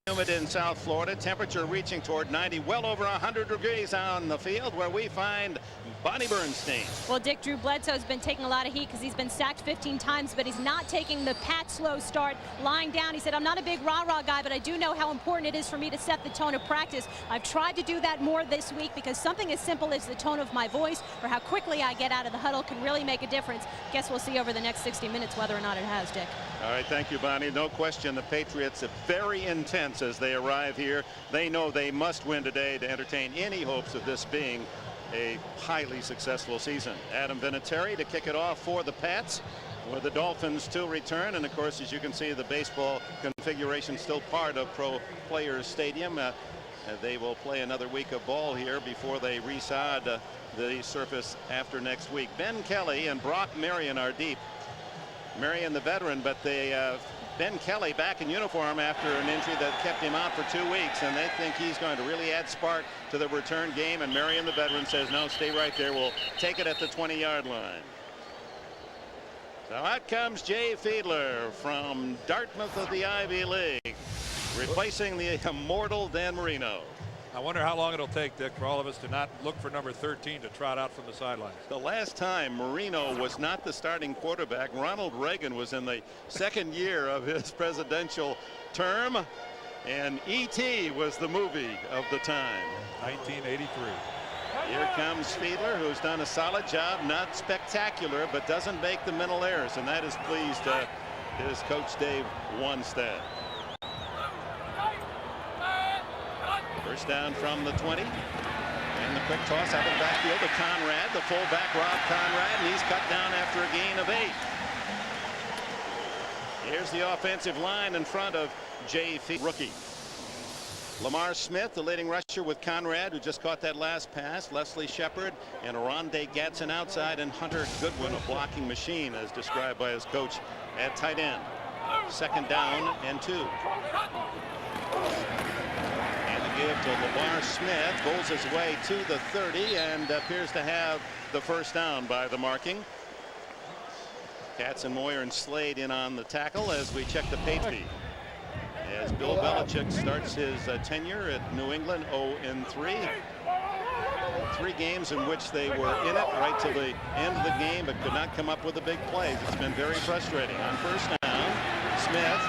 Humid in South Florida, temperature reaching toward 90, well over 100 degrees on the field, where we find Bonnie Bernstein. Well, Dick, Drew Bledsoe's been taking a lot of heat because he's been sacked 15 times, but he's not taking the pat slow start lying down. He said, I'm not a big rah-rah guy, but I do know how important it is for me to set the tone of practice. I've tried to do that more this week because something as simple as the tone of my voice or how quickly I get out of the huddle can really make a difference. Guess we'll see over the next 60 minutes whether or not it has, Dick. All right, thank you, Bonnie. No question the Patriots are very intense as they arrive here. They know they must win today to entertain any hopes of this being a highly successful season. Adam Vinatieri to kick it off for the Pats, with the Dolphins to return. And of course, as you can see, the baseball configuration still part of Pro Players Stadium. They will play another week of ball here before they resod the surface after next week. Ben Kelly and Brock Marion are deep. Marion the veteran, but Ben Kelly back in uniform after an injury that kept him out for 2 weeks, and they think he's going to really add spark to the return game. And Marion the veteran says, no, stay right there, we'll take it at the 20-yard line. So out comes Jay Fiedler from Dartmouth of the Ivy League, replacing the immortal Dan Marino. I wonder how long it'll take, Dick, for all of us to not look for number 13 to trot out from the sidelines. The last time Marino was not the starting quarterback, Ronald Reagan was in the second year of his presidential term, and E.T. was the movie of the time. 1983. Here comes Fiedler, who's done a solid job, not spectacular, but doesn't make the mental errors, and that has pleased his coach Dave Wanstead. First down from the 20, and the quick toss out of the backfield to Conrad, the fullback Rob Conrad, and he's cut down after a gain of 8. Here's the offensive line in front of Jay Fiedler, rookie. Lamar Smith, the leading rusher, with Conrad, who just caught that last pass. Leslie Shepard and Rondé Gatson outside, and Hunter Goodwin, a blocking machine as described by his coach at tight end. Second down and 2. Give to Lamar Smith, pulls his way to the 30 and appears to have the first down by the marking. Katz and Moyer and Slade in on the tackle as we check the Patriots. As Bill Belichick starts his tenure at New England 0-3. 3 games in which they were in it right to the end of the game, but could not come up with the big plays. It's been very frustrating. On first down, Smith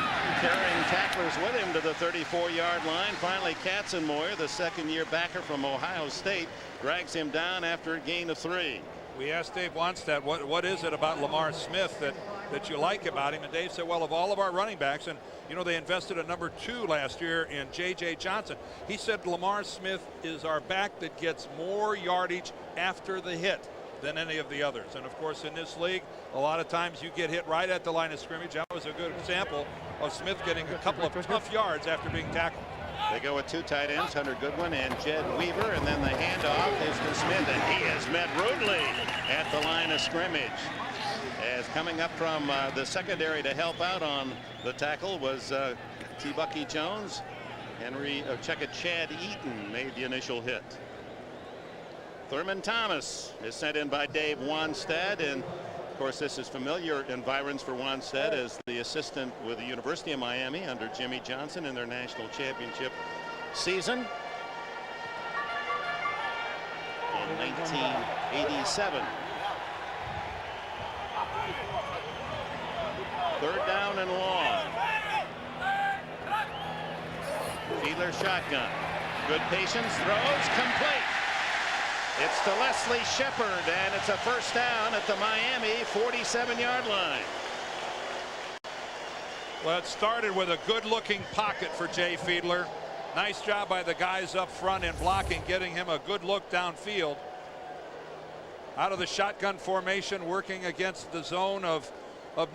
carrying tacklers with him to the 34-yard line. Finally, Katzenmoyer, the second-year backer from Ohio State, drags him down after a gain of 3. We asked Dave Wanstead, what is it about Lamar Smith that you like about him? And Dave said, well, of all of our running backs, and you know they invested a number 2 last year in J.J. Johnson. He said Lamar Smith is our back that gets more yardage after the hit than any of the others. And of course, in this league, a lot of times you get hit right at the line of scrimmage. That was a good example of Smith getting a couple of tough yards after being tackled. They go with 2 tight ends, Hunter Goodwin and Jed Weaver, and then the handoff is to Smith, and he is met rudely at the line of scrimmage. As coming up from the secondary to help out on the tackle was T. Bucky Jones. Chad Eaton made the initial hit. Thurman Thomas is sent in by Dave Wanstead, and of course this is familiar environs for Wanstead as the assistant with the University of Miami under Jimmy Johnson in their national championship season in 1987. Third down and long. Fiedler shotgun. Good patience, throws, complete. It's to Leslie Shepard, and it's a first down at the Miami 47-yard line. Well, it started with a good-looking pocket for Jay Fiedler. Nice job by the guys up front in blocking, getting him a good look downfield. Out of the shotgun formation, working against the zone of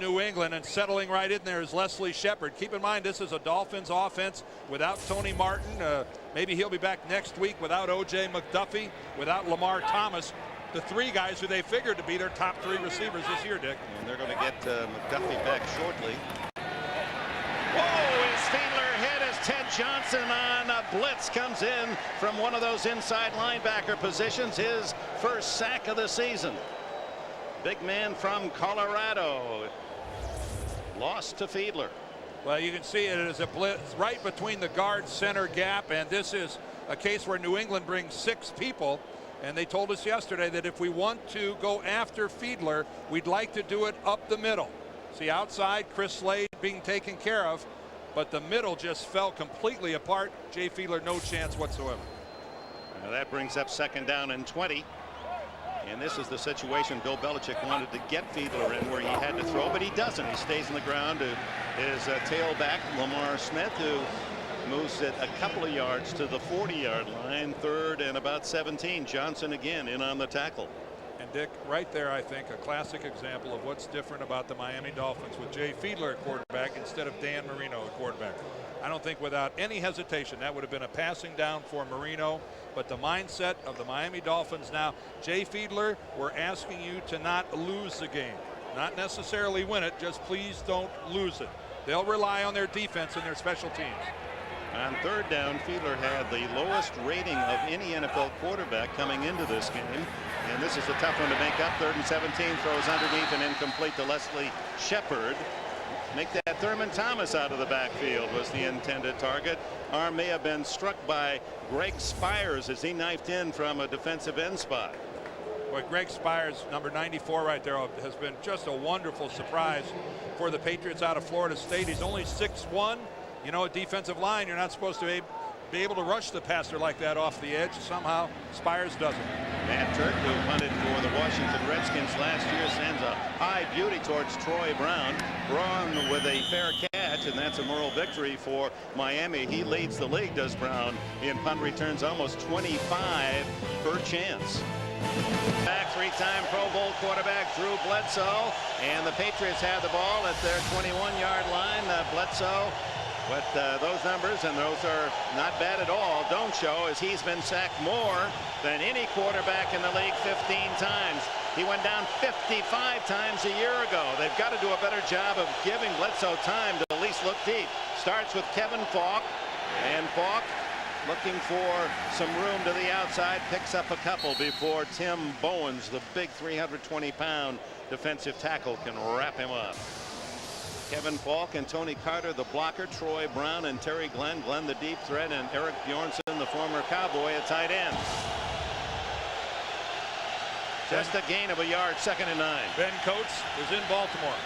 New England, and settling right in there is Leslie Shepard. Keep in mind, this is a Dolphins offense without Tony Martin. Maybe he'll be back next week without O.J. McDuffie, without Lamar Thomas. The 3 guys who they figured to be their top 3 receivers this year, Dick. And they're going to get McDuffie back shortly. Whoa, is Fiedler hit as Ted Johnson on a blitz comes in from one of those inside linebacker positions. His first sack of the season. Big man from Colorado. Lost to Fiedler. Well, you can see it as a blitz right between the guard center gap, and this is a case where New England brings 6 people, and they told us yesterday that if we want to go after Fiedler, we'd like to do it up the middle. See, outside, Chris Slade being taken care of, but the middle just fell completely apart. Jay Fiedler, no chance whatsoever. Now that brings up 2nd down and 20. And this is the situation Bill Belichick wanted to get Fiedler in, where he had to throw, but he doesn't. He stays on the ground to his tailback, Lamar Smith, who moves it a couple of yards to the 40-yard line. 3rd and about 17. Johnson again in on the tackle. And Dick, right there, I think a classic example of what's different about the Miami Dolphins with Jay Fiedler at quarterback instead of Dan Marino at quarterback. I don't think without any hesitation that would have been a passing down for Marino, but the mindset of the Miami Dolphins now, Jay Fiedler, we're asking you to not lose the game, not necessarily win it, just please don't lose it. They'll rely on their defense and their special teams. On 3rd down, Fiedler had the lowest rating of any NFL quarterback coming into this game, and this is a tough one to make up. 3rd and 17, throws underneath and incomplete to Leslie Shepard. Make that Thurman Thomas out of the backfield was the intended target. Arm may have been struck by Greg Spires as he knifed in from a defensive end spot. Boy, Greg Spires, number 94 right there, has been just a wonderful surprise for the Patriots out of Florida State. He's only 6'1". You know, a defensive line, you're not supposed to be able to rush the passer like that off the edge. Somehow Spires doesn't. Matt Turk, who punted for the Washington Redskins last year, sends a high beauty towards Troy Brown. Braun with a fair catch, and that's a moral victory for Miami. He leads the league, does Brown, in punt returns, almost 25 per chance. Back, 3-time Pro Bowl quarterback Drew Bledsoe, and the Patriots have the ball at their 21-yard line. Bledsoe, but those numbers, and those are not bad at all, don't show, as he's been sacked more than any quarterback in the league, 15 times. He went down 55 times a year ago. They've got to do a better job of giving Bledsoe time to at least look deep. Starts with Kevin Falk, and Falk looking for some room to the outside, picks up a couple before Tim Bowens, the big 320-pound defensive tackle, can wrap him up. Kevin Falk and Tony Carter, the blocker, Troy Brown and Terry Glenn, the deep threat, and Eric Bjornsson, the former Cowboy, at tight end. Just a gain of a yard, 2nd and 9. Ben Coates is in Baltimore.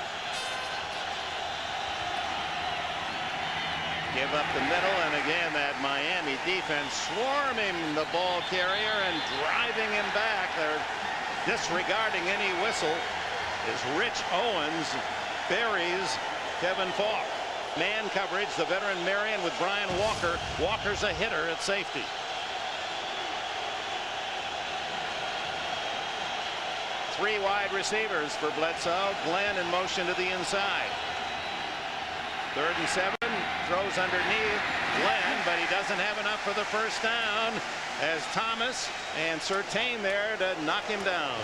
Give up the middle, and again that Miami defense swarming the ball carrier and driving him back. They're disregarding any whistle as Rich Owens buries Kevin Falk. Man coverage, the veteran Marion with Brian Walker. Walker's a hitter at safety. Three wide receivers for Bledsoe. Glenn in motion to the inside. 3rd and 7, throws underneath Glenn, but he doesn't have enough for the first down as Thomas and Surtain there to knock him down.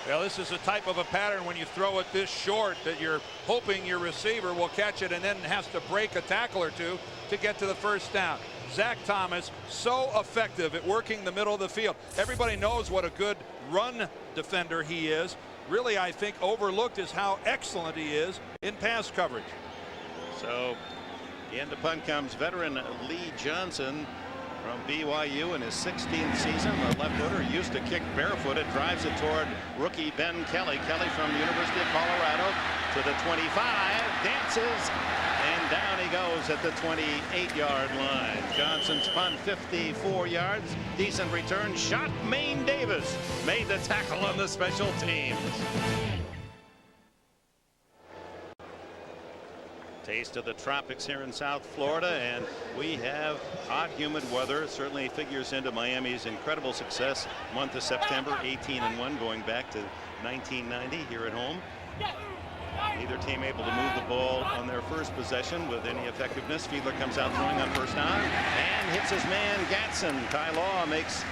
Well, this is a type of a pattern when you throw it this short that you're hoping your receiver will catch it and then has to break a tackle or two to get to the first down. Zach Thomas, so effective at working the middle of the field. Everybody knows what a good run defender he is. Really, I think overlooked is how excellent he is in pass coverage. So in the punt comes veteran Lee Johnson from BYU in his 16th season. The left footer used to kick barefooted, drives it toward rookie Ben Kelly. Kelly from the University of Colorado to the 25, dances, and down he goes at the 28-yard line. Johnson's punt 54 yards, decent return shot. Maine Davis made the tackle on the special teams. Taste of the tropics here in South Florida, and we have hot, humid weather. Certainly figures into Miami's incredible success month of September, 18-1, going back to 1990 here at home. Neither team able to move the ball on their first possession with any effectiveness. Fiedler comes out throwing on first down and hits his man Gatson. Ty Law makes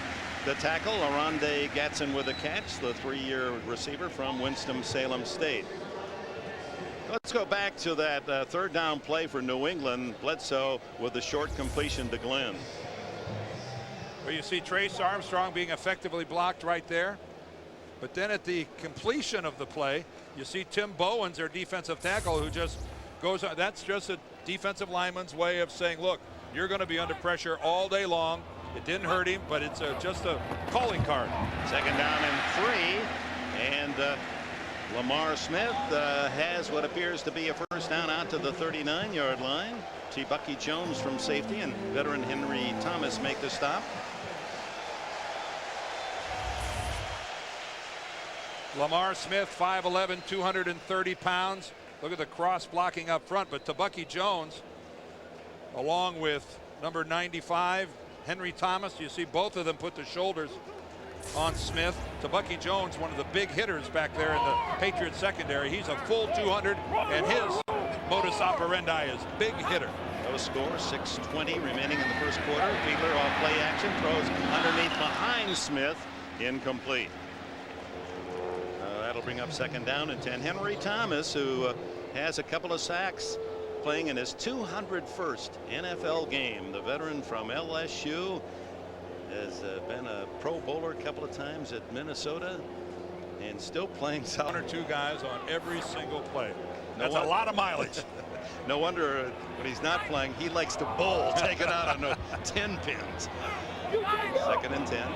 the tackle. Aronde Gatson with a catch, the 3-year receiver from Winston-Salem State. Let's go back to that 3rd down play for New England. Bledsoe with the short completion to Glenn. Well, you see Trace Armstrong being effectively blocked right there. But then at the completion of the play, you see Tim Bowens, their defensive tackle, who just goes on. That's just a defensive lineman's way of saying, look, you're going to be under pressure all day long. It didn't hurt him, but it's just a calling card. Second down and 3. And Lamar Smith has what appears to be a first down out to the 39-yard line. See Bucky Jones from safety and veteran Henry Thomas make the stop. Lamar Smith, 5'11", 230 pounds. Look at the cross blocking up front. But to Bucky Jones, along with number 95, Henry Thomas, you see both of them put the shoulders on Smith. To Bucky Jones, one of the big hitters back there in the Patriots secondary. He's a full 200, and his modus operandi is big hitter. No score, 6:20 remaining in the first quarter. Fiedler off play action, throws underneath behind Smith, incomplete. That'll bring up second down and 10. Henry Thomas, who has a couple of sacks, playing in his 201st NFL game. The veteran from LSU has been a Pro Bowler a couple of times at Minnesota and still playing solid. 1 or 2 guys on every single play. That's a lot of mileage. No wonder when he's not playing, he likes to bowl, take it out on the 10 pins. Second and 10.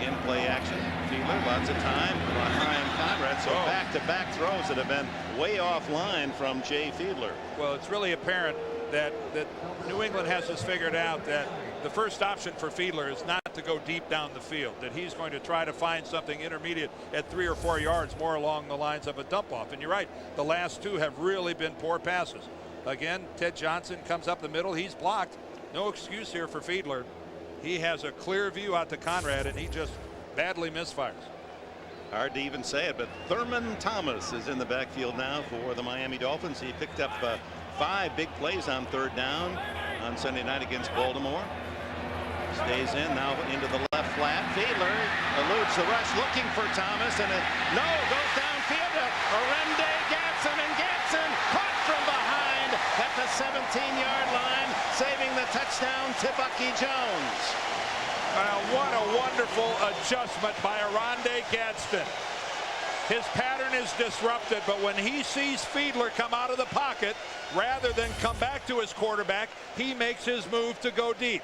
In play action. Fiedler, lots of time behind Conrad. So back-to-back throws that have been way offline from Jay Fiedler. Well, it's really apparent that New England has this figured out, that the first option for Fiedler is not to go deep down the field, that he's going to try to find something intermediate at 3 or 4 yards, more along the lines of a dump off. And you're right, the last 2 have really been poor passes. Again, Ted Johnson comes up the middle. He's blocked. No excuse here for Fiedler. He has a clear view out to Conrad, and he just badly misfires. Hard to even say it, but Thurman Thomas is in the backfield now for the Miami Dolphins. He picked up 5 big plays on third down on Sunday night against Baltimore. Stays in now into the left flat. Fiedler eludes the rush, looking for Thomas, and goes downfield to Arende Gatson, and Gatson caught from behind at the 17-yard line, saving the touchdown to Bucky Jones. Well, what a wonderful adjustment by Arende Gadsden. His pattern is disrupted, but when he sees Fiedler come out of the pocket, rather than come back to his quarterback, he makes his move to go deep.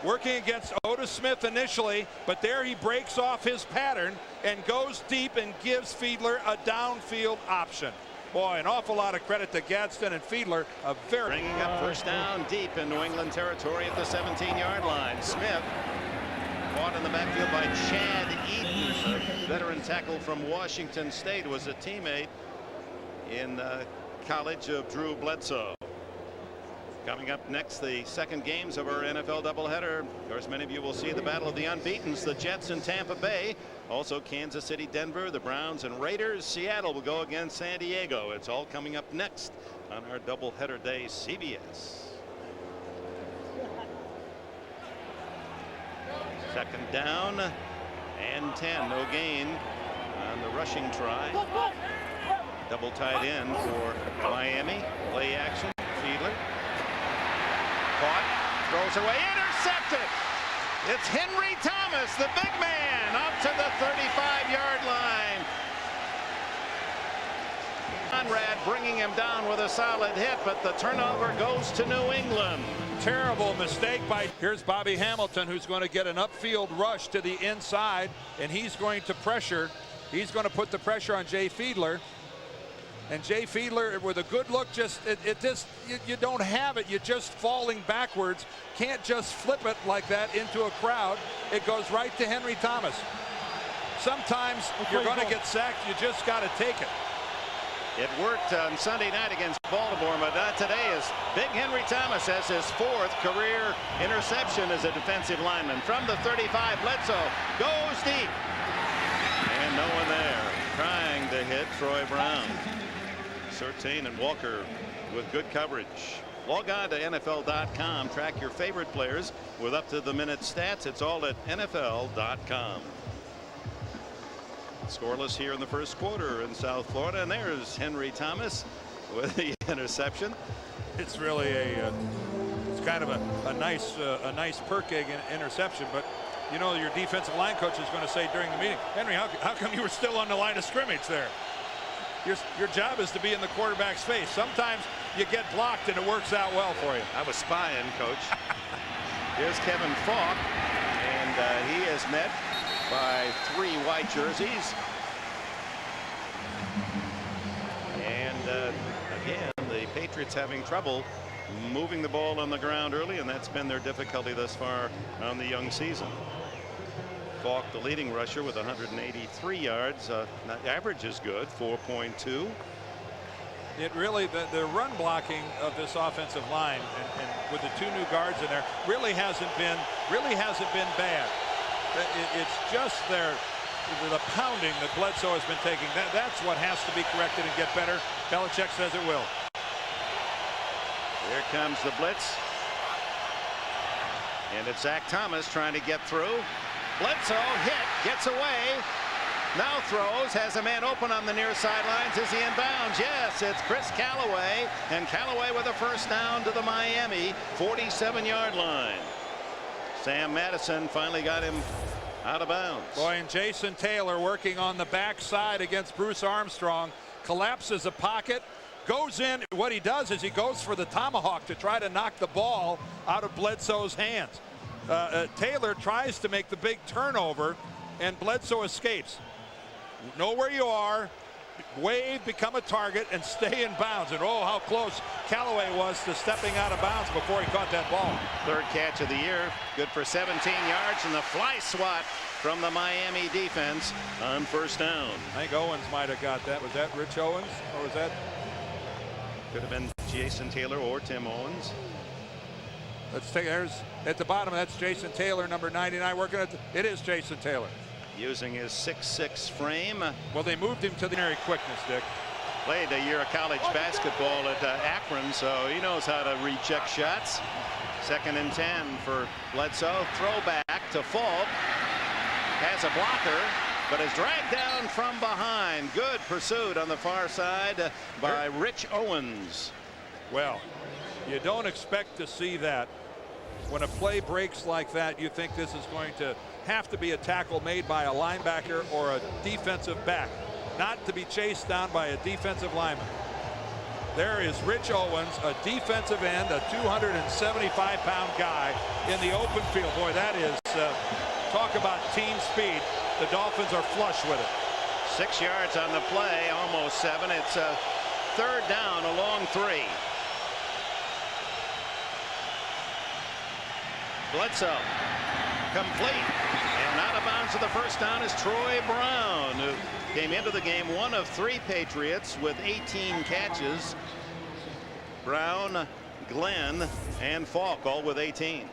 Working against Otis Smith initially, but there he breaks off his pattern and goes deep and gives Fiedler a downfield option. Boy, an awful lot of credit to Gadsden and Fiedler. Bringing up first down deep in New England territory at the 17-yard line. Smith caught in the backfield by Chad Eaton, a veteran tackle from Washington State, was a teammate in college of Drew Bledsoe. Coming up next, the second games of our NFL doubleheader. Of course, many of you will see the battle of the unbeatens, the Jets and Tampa Bay. Also Kansas City, Denver, the Browns and Raiders. Seattle will go against San Diego. It's all coming up next on our doubleheader day, CBS. Second down and 10. No gain on the rushing try. Double tight end for Miami. Play action. Fiedler. Caught, throws away, intercepted. It's Henry Thomas, the big man, up to the 35-yard line. Conrad bringing him down with a solid hit, but the turnover goes to New England. Terrible mistake by, here's Bobby Hamilton, who's going to get an upfield rush to the inside, and he's going to put the pressure on Jay Fiedler. And Jay Fiedler, with a good look, you don't have it. You're just falling backwards. Can't just flip it like that into a crowd. It goes right to Henry Thomas. Sometimes you're going to get sacked. You just got to take it. It worked on Sunday night against Baltimore, but not today, as big Henry Thomas has his 4th career interception as a defensive lineman. From the 35, Bledsoe goes deep. And no one there trying to hit Troy Brown. Surtain and Walker with good coverage. Log on to NFL.com. Track your favorite players with up-to-the-minute stats. It's all at NFL.com. Scoreless here in the first quarter in South Florida, and there's Henry Thomas with the interception. It's really it's kind of a nice perk egg interception, but you know, your defensive line coach is going to say during the meeting, Henry, how come you were still on the line of scrimmage there? Your job is to be in the quarterback's face. Sometimes you get blocked and it works out well for you. I was spying, Coach. Here's Kevin Falk, and he is met by 3 white jerseys. And again, the Patriots having trouble moving the ball on the ground early, and that's been their difficulty thus far on the young season. Falk, the leading rusher, with 183 yards. Average is good, 4.2. It really, the run blocking of this offensive line, and with the 2 new guards in there, really hasn't been bad. It's just the pounding that Bledsoe has been taking. That's what has to be corrected and get better. Belichick says it will. Here comes the blitz. And it's Zach Thomas trying to get through. Bledsoe hit, gets away, now throws, has a man open on the near sidelines. Is he in bounds? Yes, it's Chris Callaway, and Callaway with a first down to the Miami 47-yard line. Sam Madison finally got him out of bounds. Boy, and Jason Taylor working on the backside against Bruce Armstrong, collapses the pocket, goes in. What he does is he goes for the tomahawk to try to knock the ball out of Bledsoe's hands. Taylor tries to make the big turnover, and Bledsoe escapes. Know where you are, wave, become a target, and stay in bounds. And oh, how close Callaway was to stepping out of bounds before he caught that ball. 3rd catch of the year, good for 17 yards, and the fly swat from the Miami defense on first down. I think Owens might have got that. Was that Rich Owens, or was that? Could have been Jason Taylor or Tim Owens. Let's take, there's at the bottom, that's Jason Taylor, number 99, working at it is Jason Taylor. Using his 6'6" frame. Well, they moved him to the ordinary quickness, Dick. Played a year of college basketball at Akron, so he knows how to recheck shots. 2nd and 10 for Bledsoe. Throwback to Falk. Has a blocker, but is dragged down from behind. Good pursuit on the far side by Rich Owens. Well, you don't expect to see that. When a play breaks like that, you think this is going to have to be a tackle made by a linebacker or a defensive back, not to be chased down by a defensive lineman. There is Rich Owens, a defensive end, a 275-pound guy in the open field. Boy, that is talk about team speed. The Dolphins are flush with it. 6 yards on the play, almost 7. It's a 3rd down, a long 3. Bledsoe complete, and out of bounds to the first down is Troy Brown, who came into the game 1 of 3 Patriots with 18 catches. Brown, Glenn, and Falk all with 18.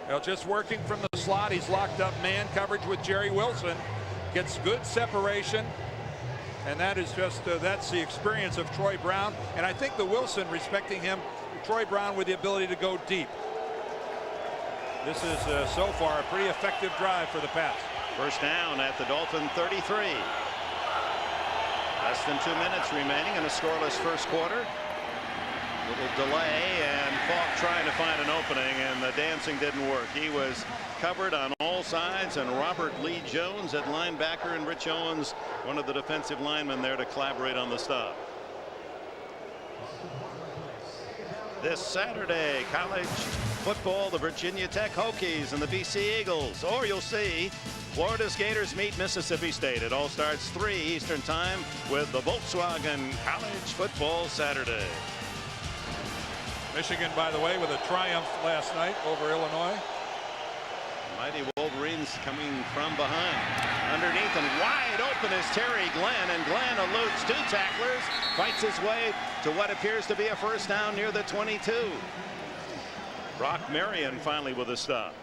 Well, just working from the slot, he's locked up man coverage with Jerry Wilson, gets good separation, and that is just that's the experience of Troy Brown. And I think the Wilson respecting him, Troy Brown with the ability to go deep. This is so far a pretty effective drive for the Pats. First down at the Dolphin 33. Less than 2 minutes remaining in a scoreless first quarter. Little delay, and Falk trying to find an opening, and the dancing didn't work. He was covered on all sides, and Robert Lee Jones at linebacker, and Rich Owens, one of the defensive linemen, there to collaborate on the stop. This Saturday, college football, the Virginia Tech Hokies and the BC Eagles. Or you'll see Florida's Gators meet Mississippi State. It all starts 3 Eastern time with the Volkswagen College Football Saturday. Michigan, by the way, with a triumph last night over Illinois. Mighty Wolverines coming from behind. Underneath and wide open is Terry Glenn, and Glenn eludes 2 tacklers, fights his way to what appears to be a first down near the 22. Brock Marion finally with a stop.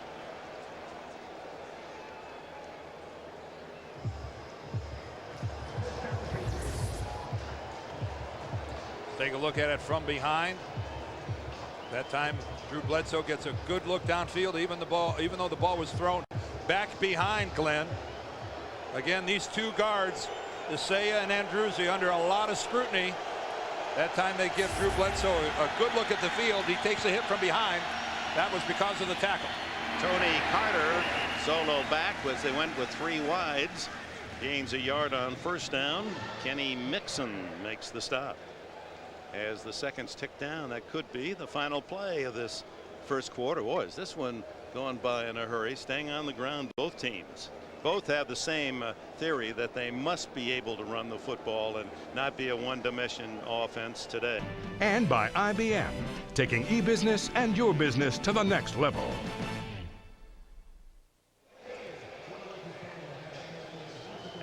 Take a look at it from behind. That time Drew Bledsoe gets a good look downfield, even though the ball was thrown back behind Glenn. Again, these 2 guards, Isaiah and Andruzzi, under a lot of scrutiny. That time they give Drew Bledsoe a good look at the field. He takes a hit from behind. That was because of the tackle. Tony Carter solo back as they went with 3 wides. Gains a yard on first down. Kenny Mixon makes the stop. As the seconds tick down, that could be the final play of this first quarter. Boy, is this one going by in a hurry. Staying on the ground, both teams. Both have the same theory that they must be able to run the football and not be a one-dimension offense today. And by IBM, taking e-business and your business to the next level.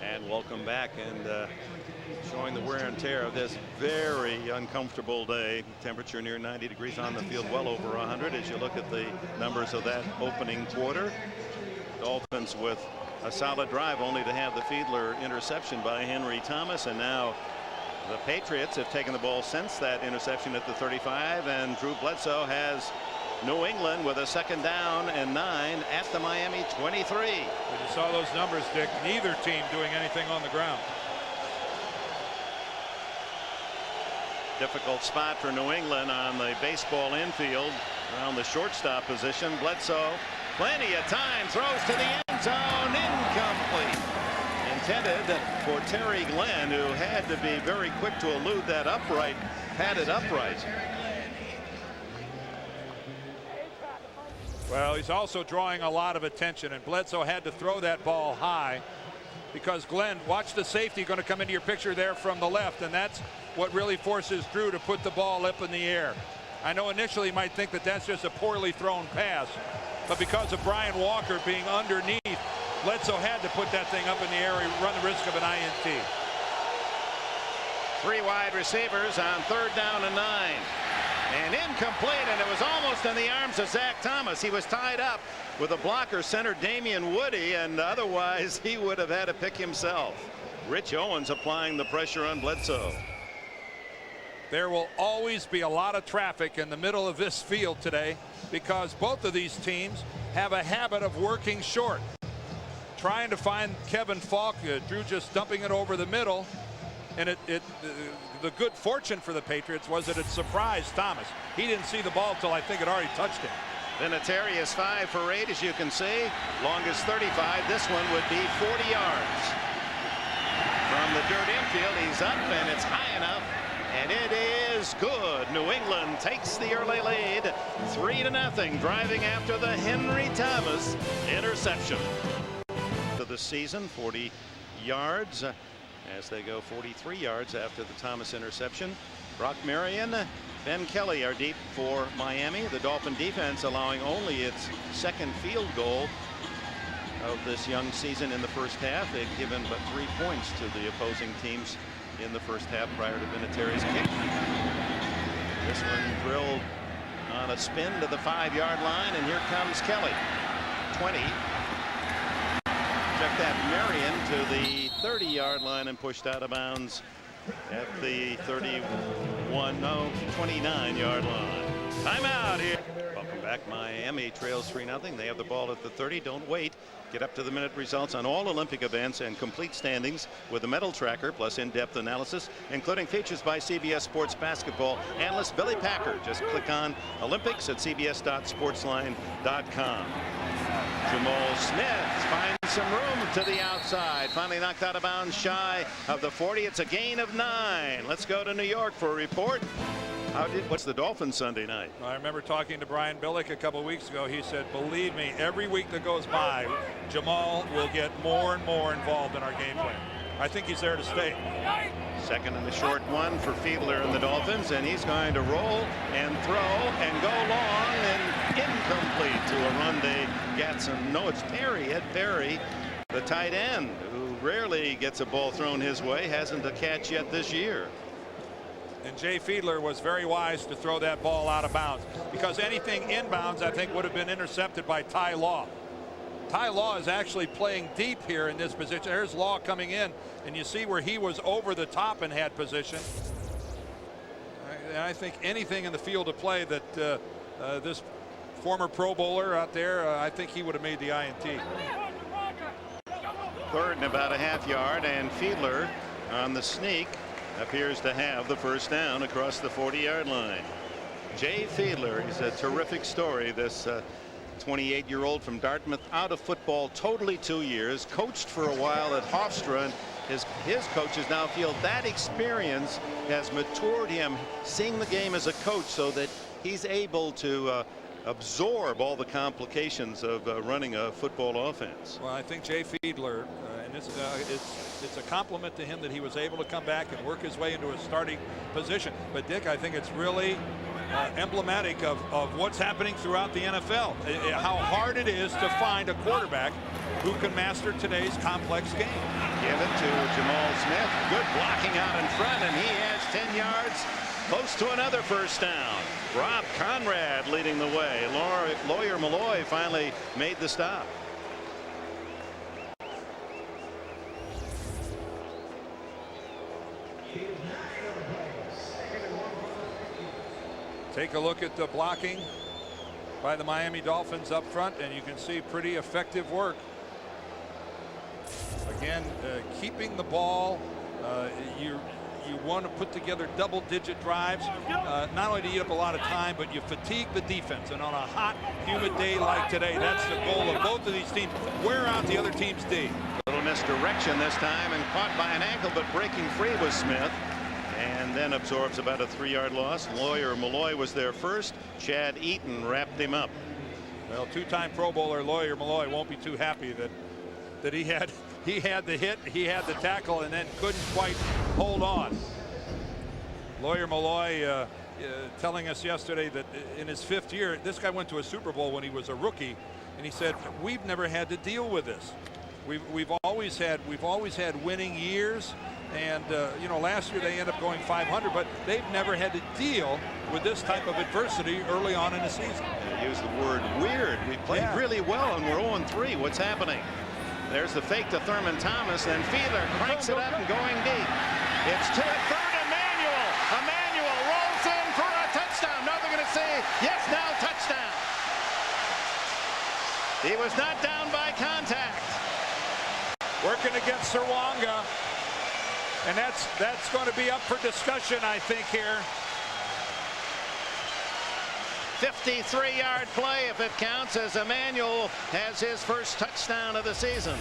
And welcome back, and showing the wear and tear of this very uncomfortable day. Temperature near 90 degrees on the field, well over 100 as you look at the numbers of that opening quarter. Dolphins with a solid drive, only to have the Fiedler interception by Henry Thomas, and now the Patriots have taken the ball since that interception at the 35, and Drew Bledsoe has New England with a 2nd down and 9 at the Miami 23. When you saw those numbers, Dick, neither team doing anything on the ground. Difficult spot for New England on the baseball infield around the shortstop position. Bledsoe plenty of time, throws to the end zone, incomplete. Intended for Terry Glenn, who had to be very quick to elude that upright, padded upright. Well, he's also drawing a lot of attention, and Bledsoe had to throw that ball high because Glenn, watch the safety going to come into your picture there from the left, and that's what really forces Drew to put the ball up in the air. I know initially you might think that that's just a poorly thrown pass, but because of Brian Walker being underneath, Bledsoe had to put that thing up in the air and run the risk of an INT. 3 wide receivers on 3rd down and 9. And incomplete, and it was almost in the arms of Zach Thomas. He was tied up with a blocker, center Damian Woody, and otherwise he would have had to pick himself. Rich Owens applying the pressure on Bledsoe. There will always be a lot of traffic in the middle of this field today because both of these teams have a habit of working short. Trying to find Kevin Falk, Drew just dumping it over the middle, and the good fortune for the Patriots was that it surprised Thomas. He didn't see the ball till I think it already touched him. Vinatieri is 5 for 8, as you can see. Longest 35. This one would be 40 yards. From the dirt infield, he's up, and it's high enough, and it is good. New England takes the early lead, 3-0, driving after the Henry Thomas interception. To the season, 40 yards. As they go 43 yards after the Thomas interception. Brock Marion, Ben Kelly are deep for Miami. The Dolphin defense allowing only its 2nd field goal of this young season in the first half. They've given but 3 points to the opposing teams in the first half prior to Vinatieri's kick. This one drilled on a spin to the 5-yard line, and here comes Kelly. 20. Check that, Marion to the 30-yard line and pushed out of bounds at the 29-yard line. Timeout here. Welcome back. Miami trails 3-0. They have the ball at the 30. Don't wait. Get up to the minute results on all Olympic events and complete standings with the medal tracker plus in-depth analysis, including features by CBS Sports basketball analyst Billy Packer. Just click on Olympics at cbs.sportsline.com. Jamal Smith finds some room to the outside. Finally knocked out of bounds shy of the 40. It's a gain of 9. Let's go to New York for a report. What's the Dolphins Sunday night? I remember talking to Brian Billick a couple weeks ago. He said, believe me, every week that goes by, Jamal will get more and more involved in our game plan. I think he's there to stay. 2nd and the short one for Fiedler and the Dolphins, and he's going to roll and throw and go long and incomplete to Arundé Gatson. No, it's Perry, Ed Perry, the tight end, who rarely gets a ball thrown his way, hasn't a catch yet this year. And Jay Fiedler was very wise to throw that ball out of bounds, because anything inbounds I think would have been intercepted by Ty Law. Ty Law is actually playing deep here in this position. There's Law coming in, and you see where he was over the top and had position. I think anything in the field of play that this former Pro Bowler out there, I think he would have made the INT. 3rd and about a half-yard, and Fiedler on the sneak appears to have the first down across the 40-yard line. Jay Fiedler is a terrific story, this 28-year-old from Dartmouth, out of football totally 2 years, coached for a while at Hofstra, and his coaches now feel that experience has matured him, seeing the game as a coach, so that he's able to absorb all the complications of running a football offense. Well, I think Jay Fiedler, and it's a compliment to him that he was able to come back and work his way into a starting position. But Dick, I think it's really emblematic of what's happening throughout the NFL. How hard it is to find a quarterback who can master today's complex game. Give it to Jamal Smith. Good blocking out in front, and he has 10 yards. Close to another first down. Rob Conrad leading the way. Lawyer Malloy finally made the stop. Take a look at the blocking by the Miami Dolphins up front, and you can see pretty effective work. Again, keeping the ball. You want to put together double-digit drives. Not only to eat up a lot of time, but you fatigue the defense. And on a hot, humid day like today, that's the goal of both of these teams. Wear out the other team's D. Little misdirection this time, and caught by an ankle, but breaking free was Smith. And then absorbs about a 3-yard loss. Lawyer Malloy was there first. Chad Eaton wrapped him up. Well, two-time Pro Bowler Lawyer Malloy won't be too happy that he had the hit, he had the tackle, and then couldn't quite hold on. Lawyer Malloy telling us yesterday that in his 5th year, this guy went to a Super Bowl when he was a rookie, and he said, we've never had to deal with this. We've always had winning years, and you know, last year they ended up going 500, but they've never had to deal with this type of adversity early on in the season. Use the word weird. We played really well, and we're 0-3. What's happening? There's the fake to Thurman Thomas, and Fiedler cranks it up and going deep. It's to the third. Emmanuel rolls in for a touchdown. Now they're going to say, yes, now touchdown. He was not down by contact. Working against Serwanga, and that's going to be up for discussion, I think, here. 53-yard play, if it counts, as Emmanuel has his first touchdown of the season.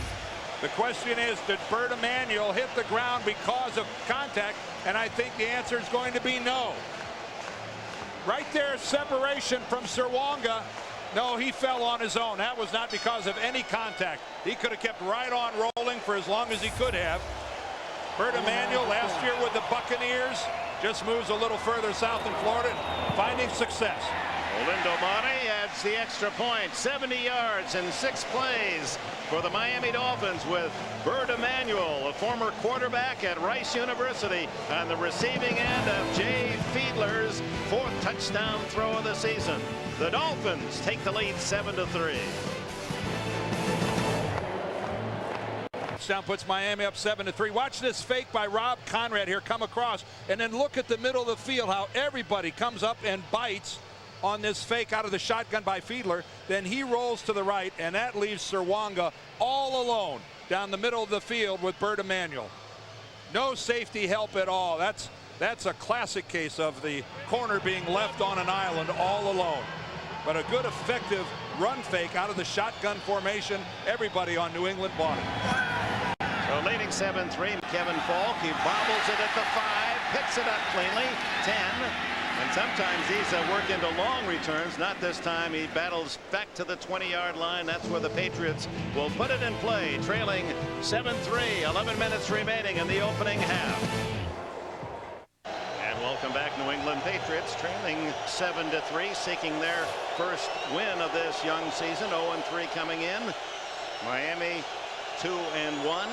The question is, did Bert Emanuel hit the ground because of contact? And I think the answer is going to be no. Right there, separation from Serwanga. No, he fell on his own. That was not because of any contact. He could have kept right on rolling for as long as he could have. Bert Emanuel last year with the Buccaneers just moves a little further south in Florida, finding success. Olindo Mare adds the extra point. 70 yards in 6 plays for the Miami Dolphins, with Bert Emanuel, a former quarterback at Rice University, on the receiving end of Jay Fiedler's 4th touchdown throw of the season. The Dolphins take the lead 7-3. Touchdown puts Miami up 7-3. Watch this fake by Rob Conrad here come across, and then look at the middle of the field, how everybody comes up and bites on this fake out of the shotgun by Fiedler. Then he rolls to the right, and that leaves Serwanga all alone down the middle of the field with Bert Emanuel. No safety help at all. That's a classic case of the corner being left on an island all alone. But a good, effective run fake out of the shotgun formation. Everybody on New England bought it. So leading 7-3, Kevin Falk, he bobbles it at the 5, picks it up cleanly, 10. And sometimes these work into long returns. Not this time. He battles back to the 20-yard line. That's where the Patriots will put it in play, trailing 7-3, 11 minutes remaining in the opening half. And welcome back, New England Patriots, trailing 7-3, seeking their first win of this young season. 0-3 coming in. Miami 2-1.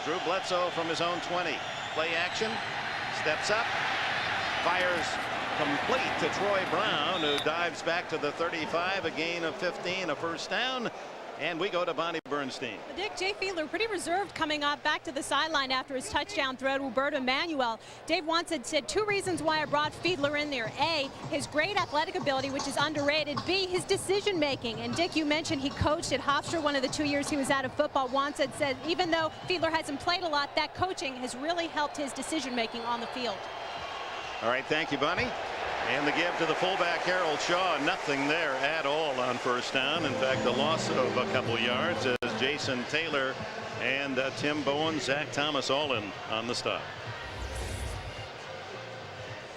Drew Bledsoe from his own 20. Play action. Steps up. Fires complete to Troy Brown, who dives back to the 35, a gain of 15, a first down. And we go to Bonnie Bernstein. Dick, Jay Fiedler pretty reserved coming up back to the sideline after his touchdown throw to Bert Emanuel. Dave Wanson said 2 reasons why I brought Fiedler in there. A, his great athletic ability, which is underrated. B, his decision making. And Dick, you mentioned he coached at Hofstra one of the 2 years he was out of football. Wanson said even though Fiedler hasn't played a lot, that coaching has really helped his decision making on the field. All right, thank you, Bonnie. And the give to the fullback Harold Shaw. Nothing there at all on first down. In fact, a loss of a couple yards as Jason Taylor and Tim Bowen, Zach Thomas all in on the stop.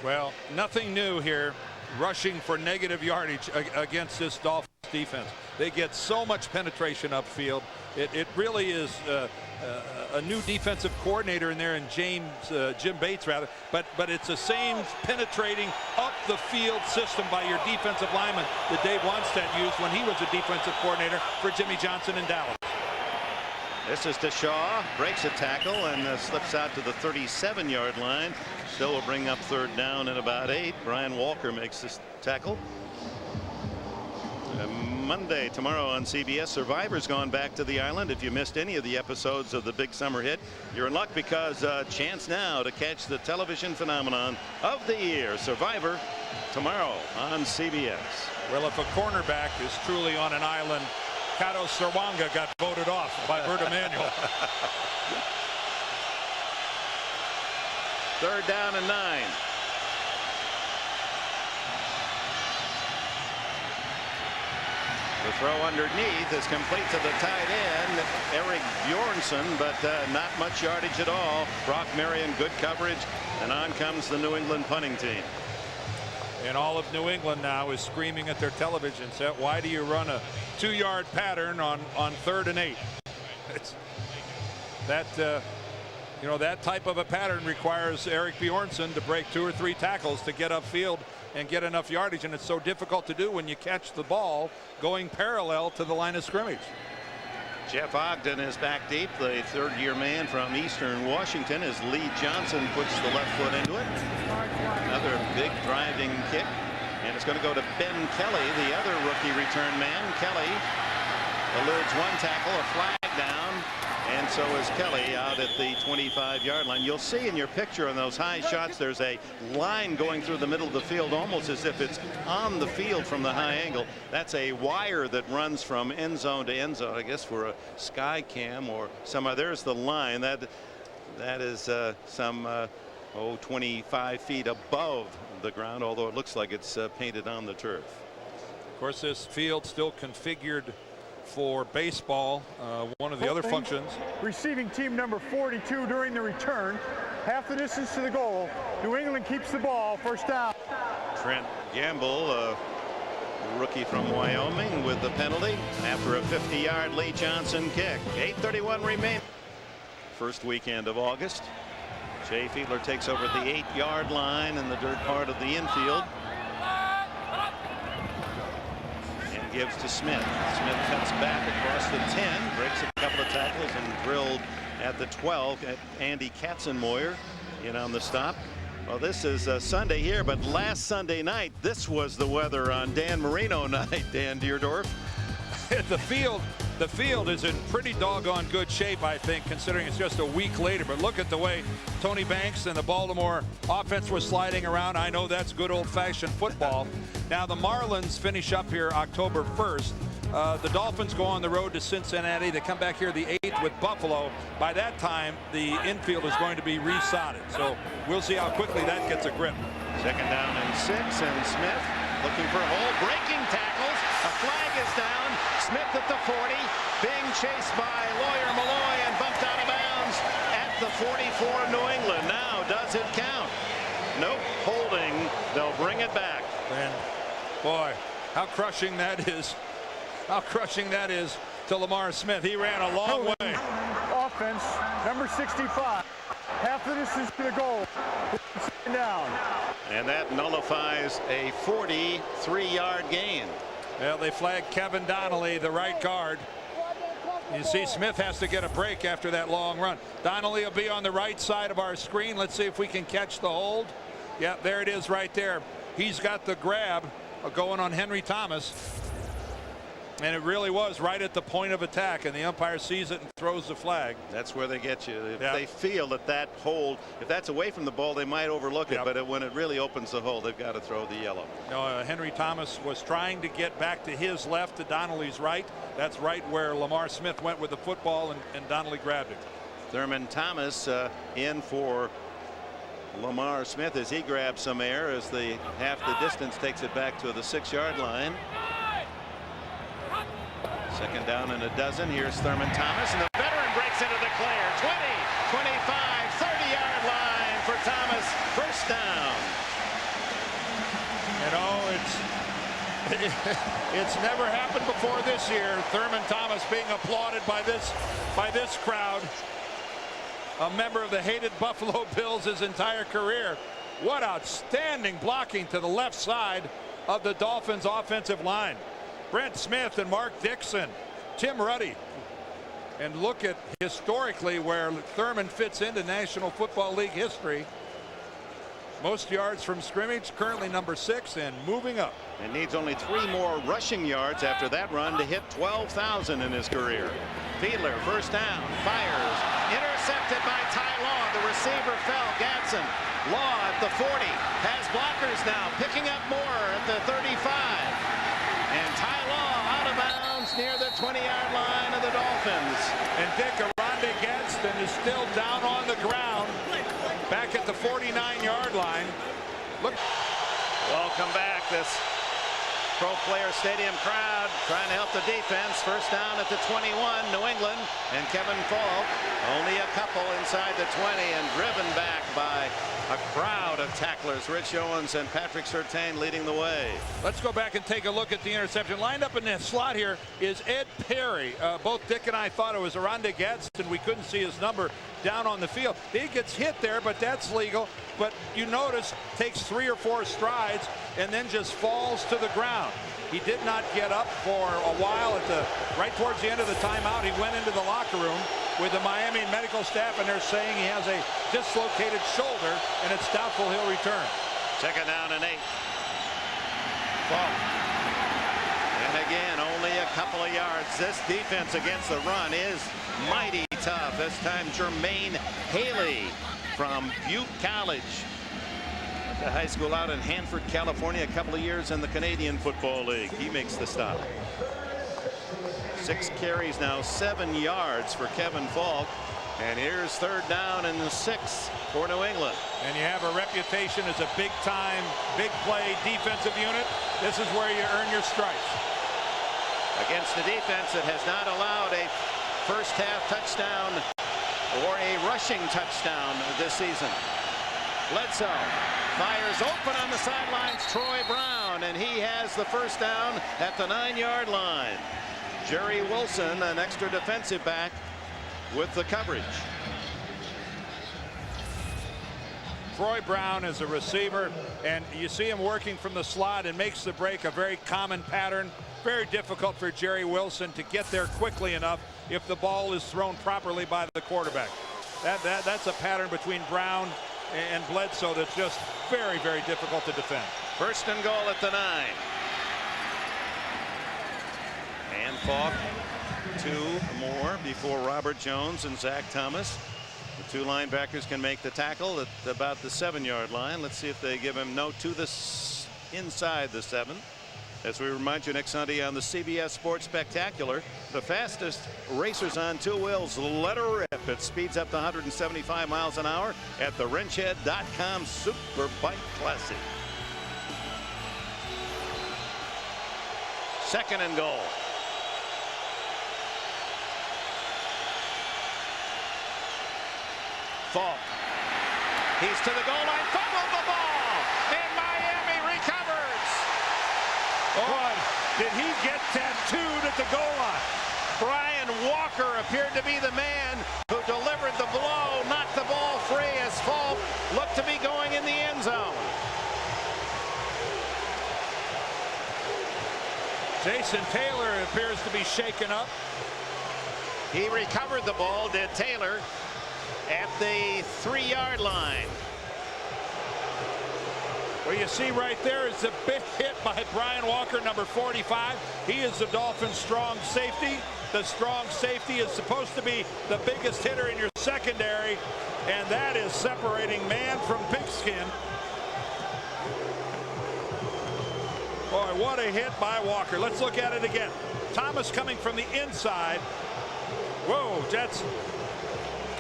Well, nothing new here. Rushing for negative yardage against this Dolphins defense. They get so much penetration upfield. It really is a new defensive coordinator in there, and Jim Bates rather, but it's the same penetrating up the field system by your defensive lineman that Dave Wanstead used when he was a defensive coordinator for Jimmy Johnson in Dallas. This is to Shaw, breaks a tackle and slips out to the 37-yard line. Still will bring up third down in about 8. Brian Walker makes this tackle. Monday tomorrow on CBS. Survivor's gone back to the island. If you missed any of the episodes of the big summer hit, you're in luck, because chance now to catch the television phenomenon of the year, Survivor, tomorrow on CBS. Well, if a cornerback is truly on an island, Kato Sirwanga got voted off by Bert Emanuel. Third down and 9. The throw underneath is complete to the tight end, Eric Bjornsson, but not much yardage at all. Brock Marion, good coverage, and on comes the New England punting team. And all of New England now is screaming at their television set, why do you run a 2-yard pattern on 3rd and 8? It's that you know, that type of a pattern requires Eric Bjornsson to break 2 or 3 tackles to get upfield and get enough yardage, and it's so difficult to do when you catch the ball going parallel to the line of scrimmage. Jeff Ogden is back deep, the third-year man from Eastern Washington, as Lee Johnson puts the left foot into it. Another big driving kick, and it's going to go to Ben Kelly, the other rookie return man. Kelly eludes one tackle, a flag down, and so is Kelly out at the 25-yard line. You'll see in your picture on those high shots, there's a line going through the middle of the field, almost as if it's on the field from the high angle. That's a wire that runs from end zone to end zone, I guess, for a sky cam or some other. There's the line. That is some 25 feet above the ground, although it looks like it's painted on the turf. Of course, this field still configured for baseball, one of the other functions. Receiving team number 42 during the return, half the distance to the goal. New England keeps the ball, first down. Trent Gamble, a rookie from Wyoming, with the penalty after a 50-yard Lee Johnson kick. 8:31 remain. First weekend of August. Jay Fiedler takes over the 8-yard line in the dirt part of the infield. Gives to Smith. Smith cuts back across the 10, breaks a couple of tackles, and drilled at the 12. Andy Katzenmoyer in on the stop. Well, this is Sunday here, but last Sunday night, this was the weather on Dan Marino night, Dan Dierdorf. The field is in pretty doggone good shape, I think, considering it's just a week later. But look at the way Tony Banks and the Baltimore offense was sliding around. I know that's good old-fashioned football. Now the Marlins finish up here October 1st. The Dolphins go on the road to Cincinnati. They come back here the 8th with Buffalo. By that time, the infield is going to be resodded. So we'll see how quickly that gets a grip. Second down and 6, and Smith looking for a hole, breaking tackles. A flag is down. Smith at the 40, being chased by Lawyer Malloy and bumped out of bounds at the 44, New England. Now, does it count? Nope, holding. They'll bring it back. And boy, how crushing that is. How crushing that is to Lamar Smith. He ran a long way. Offense, number 65. Half the distance to the goal. Down. And that nullifies a 43-yard gain. Well, they flagged Kevin Donnelly, the right guard. You see Smith has to get a break after that long run. Donnelly will be on the right side of our screen. Let's see if we can catch the hold. Yeah, there it is right there. He's got the grab going on Henry Thomas. And it really was right at the point of attack, and the umpire sees it and throws the flag. That's where they get you. If they feel that hold, if that's away from the ball, they might overlook it. But when it really opens the hole, they've got to throw the yellow. No, Henry Thomas was trying to get back to his left, to Donnelly's right. That's right where Lamar Smith went with the football, and Donnelly grabbed it. Thurman Thomas in for Lamar Smith as he grabs some air as the half the distance takes it back to the 6-yard line. Second down and a dozen. Here's Thurman Thomas, and the veteran breaks into the clear. 20, 25, 30-yard line for Thomas. First down. You know, it's never happened before this year. Thurman Thomas being applauded by this crowd. A member of the hated Buffalo Bills his entire career. What outstanding blocking to the left side of the Dolphins offensive line. Brent Smith and Mark Dixon, Tim Ruddy. And look at historically where Thurman fits into National Football League history. Most yards from scrimmage, currently number 6 and moving up. And needs only 3 more rushing yards after that run to hit 12,000 in his career. Fiedler, first down, fires, intercepted by Ty Law. The receiver fell. Gadsden. Law at the 40, has blockers now, picking up more at the 35. And Ty Law out of bounds near the 20-yard line of the Dolphins. And Dick, Aronde Gadsden is still down on the ground back at the 49-yard line. Look. Welcome back. This Pro Player Stadium crowd trying to help the defense. First down at the 21, New England, and Kevin Falk only a couple inside the 20 and driven back by a crowd of tacklers. Rich Owens and Patrick Surtain leading the way. Let's go back and take a look at the interception. Lined up in the slot here is Ed Perry. Both Dick and I thought it was Aronde Gadsden. We couldn't see his number down on the field. He gets hit there, but that's legal. But you notice takes 3 or 4 strides and then just falls to the ground. He did not get up for a while right towards the end of the timeout. He went into the locker room with the Miami medical staff, and they're saying he has a dislocated shoulder and it's doubtful he'll return. Second down and 8. Falk. And again, only a couple of yards. This defense against the run is mighty tough. This time Jermaine Haley from Butte College. The high school out in Hanford, California, a couple of years in the Canadian Football League. He makes the stop. 6 carries now, 7 yards for Kevin Falk. And here's third down and 6 for New England. And you have a reputation as a big time, big play defensive unit. This is where you earn your stripes. Against the defense that has not allowed a first half touchdown or a rushing touchdown this season. Bledsoe fires open on the sidelines. Troy Brown, and he has the first down at the 9-yard line. Jerry Wilson, an extra defensive back, with the coverage. Troy Brown is a receiver, and you see him working from the slot and makes the break a very common pattern. Very difficult for Jerry Wilson to get there quickly enough if the ball is thrown properly by the quarterback. That's a pattern between Brown and Bledsoe that's just very, very difficult to defend. First and goal at the 9. And Falk 2 more before Robert Jones and Zach Thomas. The 2 linebackers can make the tackle at about the 7-yard line. Let's see if they give him no to the inside the 7. As we remind you, next Sunday on the CBS Sports Spectacular, the fastest racers on 2 wheels let her rip. It speeds up to 175 miles an hour at the wrenchhead.com Superbike Classic. Second and goal. Falk. He's to the goal line, fumbled the ball, and Miami recovers. Oh, did he get tattooed at the goal line? Brian Walker appeared to be the man who delivered the blow, knocked the ball free as Falk looked to be going in the end zone. Jason Taylor appears to be shaken up. He recovered the ball, did Taylor, at the 3-yard line. What you see right there is a big hit by Brian Walker, number 45. He is the Dolphins' strong safety. The strong safety is supposed to be the biggest hitter in your secondary, and that is separating man from pigskin. Boy, what a hit by Walker. Let's look at it again. Thomas coming from the inside. Whoa, Jets.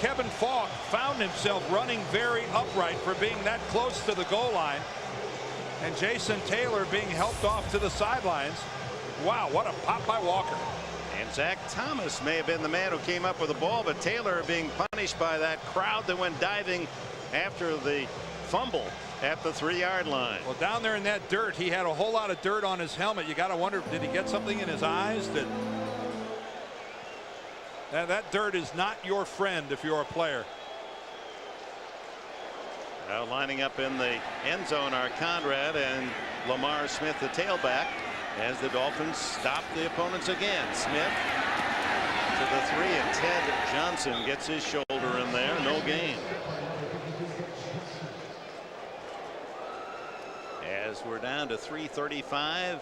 Kevin Falk found himself running very upright for being that close to the goal line, and Jason Taylor being helped off to the sidelines. Wow, what a pop by Walker. And Zach Thomas may have been the man who came up with the ball, but Taylor being punished by that crowd that went diving after the fumble at the 3-yard line. Well, down there in that dirt, he had a whole lot of dirt on his helmet. You got to wonder, did he get something in his eyes? That dirt is not your friend if you're a player. Now lining up in the end zone are Conrad and Lamar Smith, the tailback, as the Dolphins stop the opponents again. Smith to the 3, and Ted Johnson gets his shoulder in there. No gain. As we're down to 3:35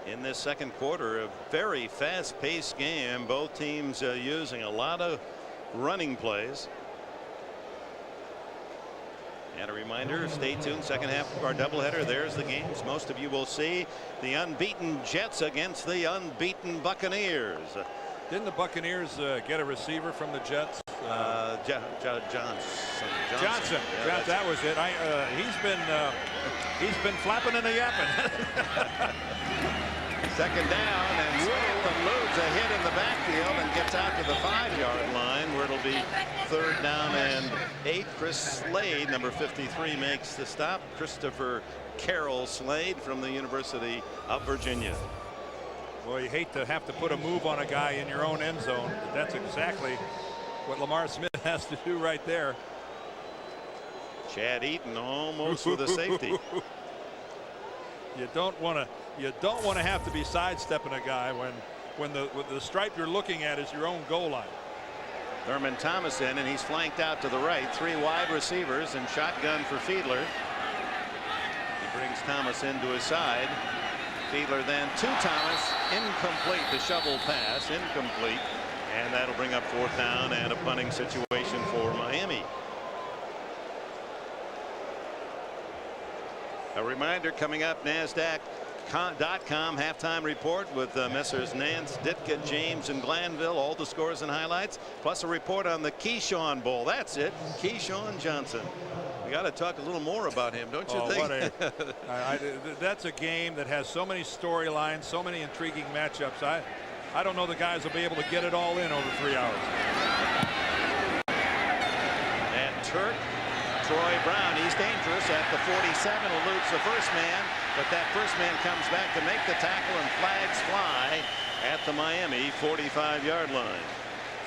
in this second quarter, a very fast-paced game. Both teams using a lot of running plays. And a reminder, stay tuned. Second half of our doubleheader. There's the games most of you will see. The unbeaten Jets against the unbeaten Buccaneers. Didn't the Buccaneers get a receiver from the Jets? Johnson. Yeah, that was it. He's been flapping and yapping. Second down, and Woodland loads a hit in the backfield and gets out to the 5-yard line, where it'll be 3rd down and 8. Chris Slade, number 53, makes the stop. Christopher Carroll Slade from the University of Virginia. Well, you hate to have to put a move on a guy in your own end zone, but that's exactly what Lamar Smith has to do right there. Chad Eaton almost with a safety. You don't want to have to be sidestepping a guy when the stripe you're looking at is your own goal line. Thurman Thomas in, and he's flanked out to the right. 3 wide receivers and shotgun for Fiedler. He brings Thomas into his side. Fiedler then to Thomas, incomplete. The shovel pass, incomplete, and that'll bring up 4th down and a punting situation for Miami. A reminder coming up, NASDAQ.com halftime report with Messrs. Nance, Ditka, James, and Glanville. All the scores and highlights, plus a report on the Keyshawn Bowl. That's it, Keyshawn Johnson. We got to talk a little more about him, don't you think? That's a game that has so many storylines, so many intriguing matchups. I don't know the guys will be able to get it all in over 3 hours. And Turk. Troy Brown, he's dangerous at the 47, eludes the first man, but that first man comes back to make the tackle, and flags fly at the Miami 45-yard line.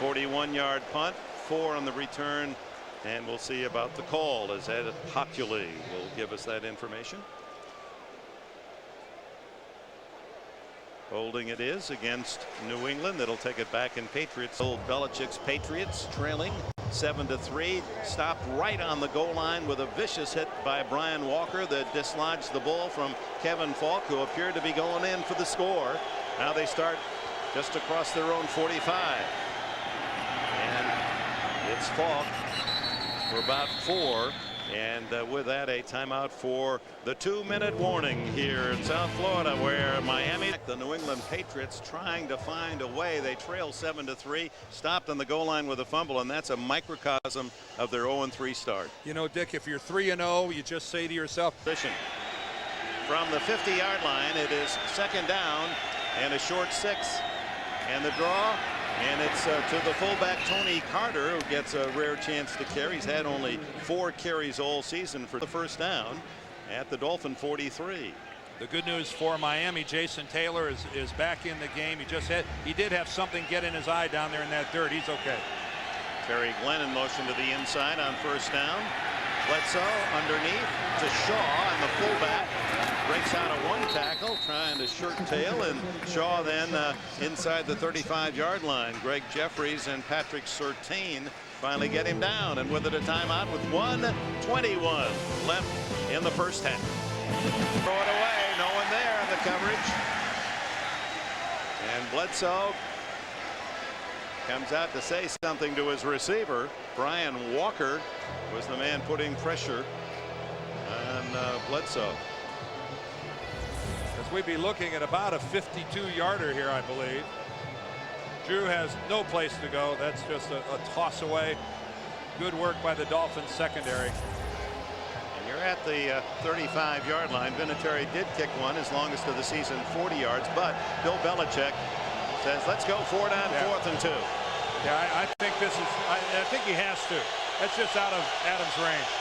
41-yard punt, 4 on the return, and we'll see about the call as Ed Hockley will give us that information. Holding it is against New England. That'll take it back in Patriots. Old Belichick's Patriots trailing 7-3. Stopped right on the goal line with a vicious hit by Brian Walker that dislodged the ball from Kevin Falk, who appeared to be going in for the score. Now they start just across their own 45. And it's Falk for about 4. And with that, a timeout for the 2-minute warning here in South Florida, where Miami, the New England Patriots, trying to find a way. They trail 7-3, stopped on the goal line with a fumble, and that's a microcosm of their 0-3 start. You know, Dick, if you're 3-0, you just say to yourself, from the 50-yard line, it is 2nd down and a short 6, and the draw. And it's to the fullback Tony Carter, who gets a rare chance to carry. He's had only 4 carries all season for the first down at the Dolphin 43. The good news for Miami, Jason Taylor is back in the game. He did have something get in his eye down there in that dirt. He's okay. Terry Glenn in motion to the inside on 1st down. Bledsoe underneath to Shaw, and the fullback breaks out of 1 tackle, trying to shirt tail, and Shaw then inside the 35-yard line. Greg Jeffries and Patrick Surtain finally get him down, and with it a timeout with 1:21 left in the first half. Throw it away, no one there in the coverage. And Bledsoe comes out to say something to his receiver. Brian Walker was the man putting pressure on Bledsoe. As we'd be looking at about a 52-yarder here, I believe. Drew has no place to go. That's just a toss away. Good work by the Dolphins secondary. And you're at the 35-yard line. Vinatieri did kick one, his longest of the season, 40 yards. But Bill Belichick says, let's go for it on 4th and 2. Yeah, I think this is, I think he has to. That's just out of Adams' range.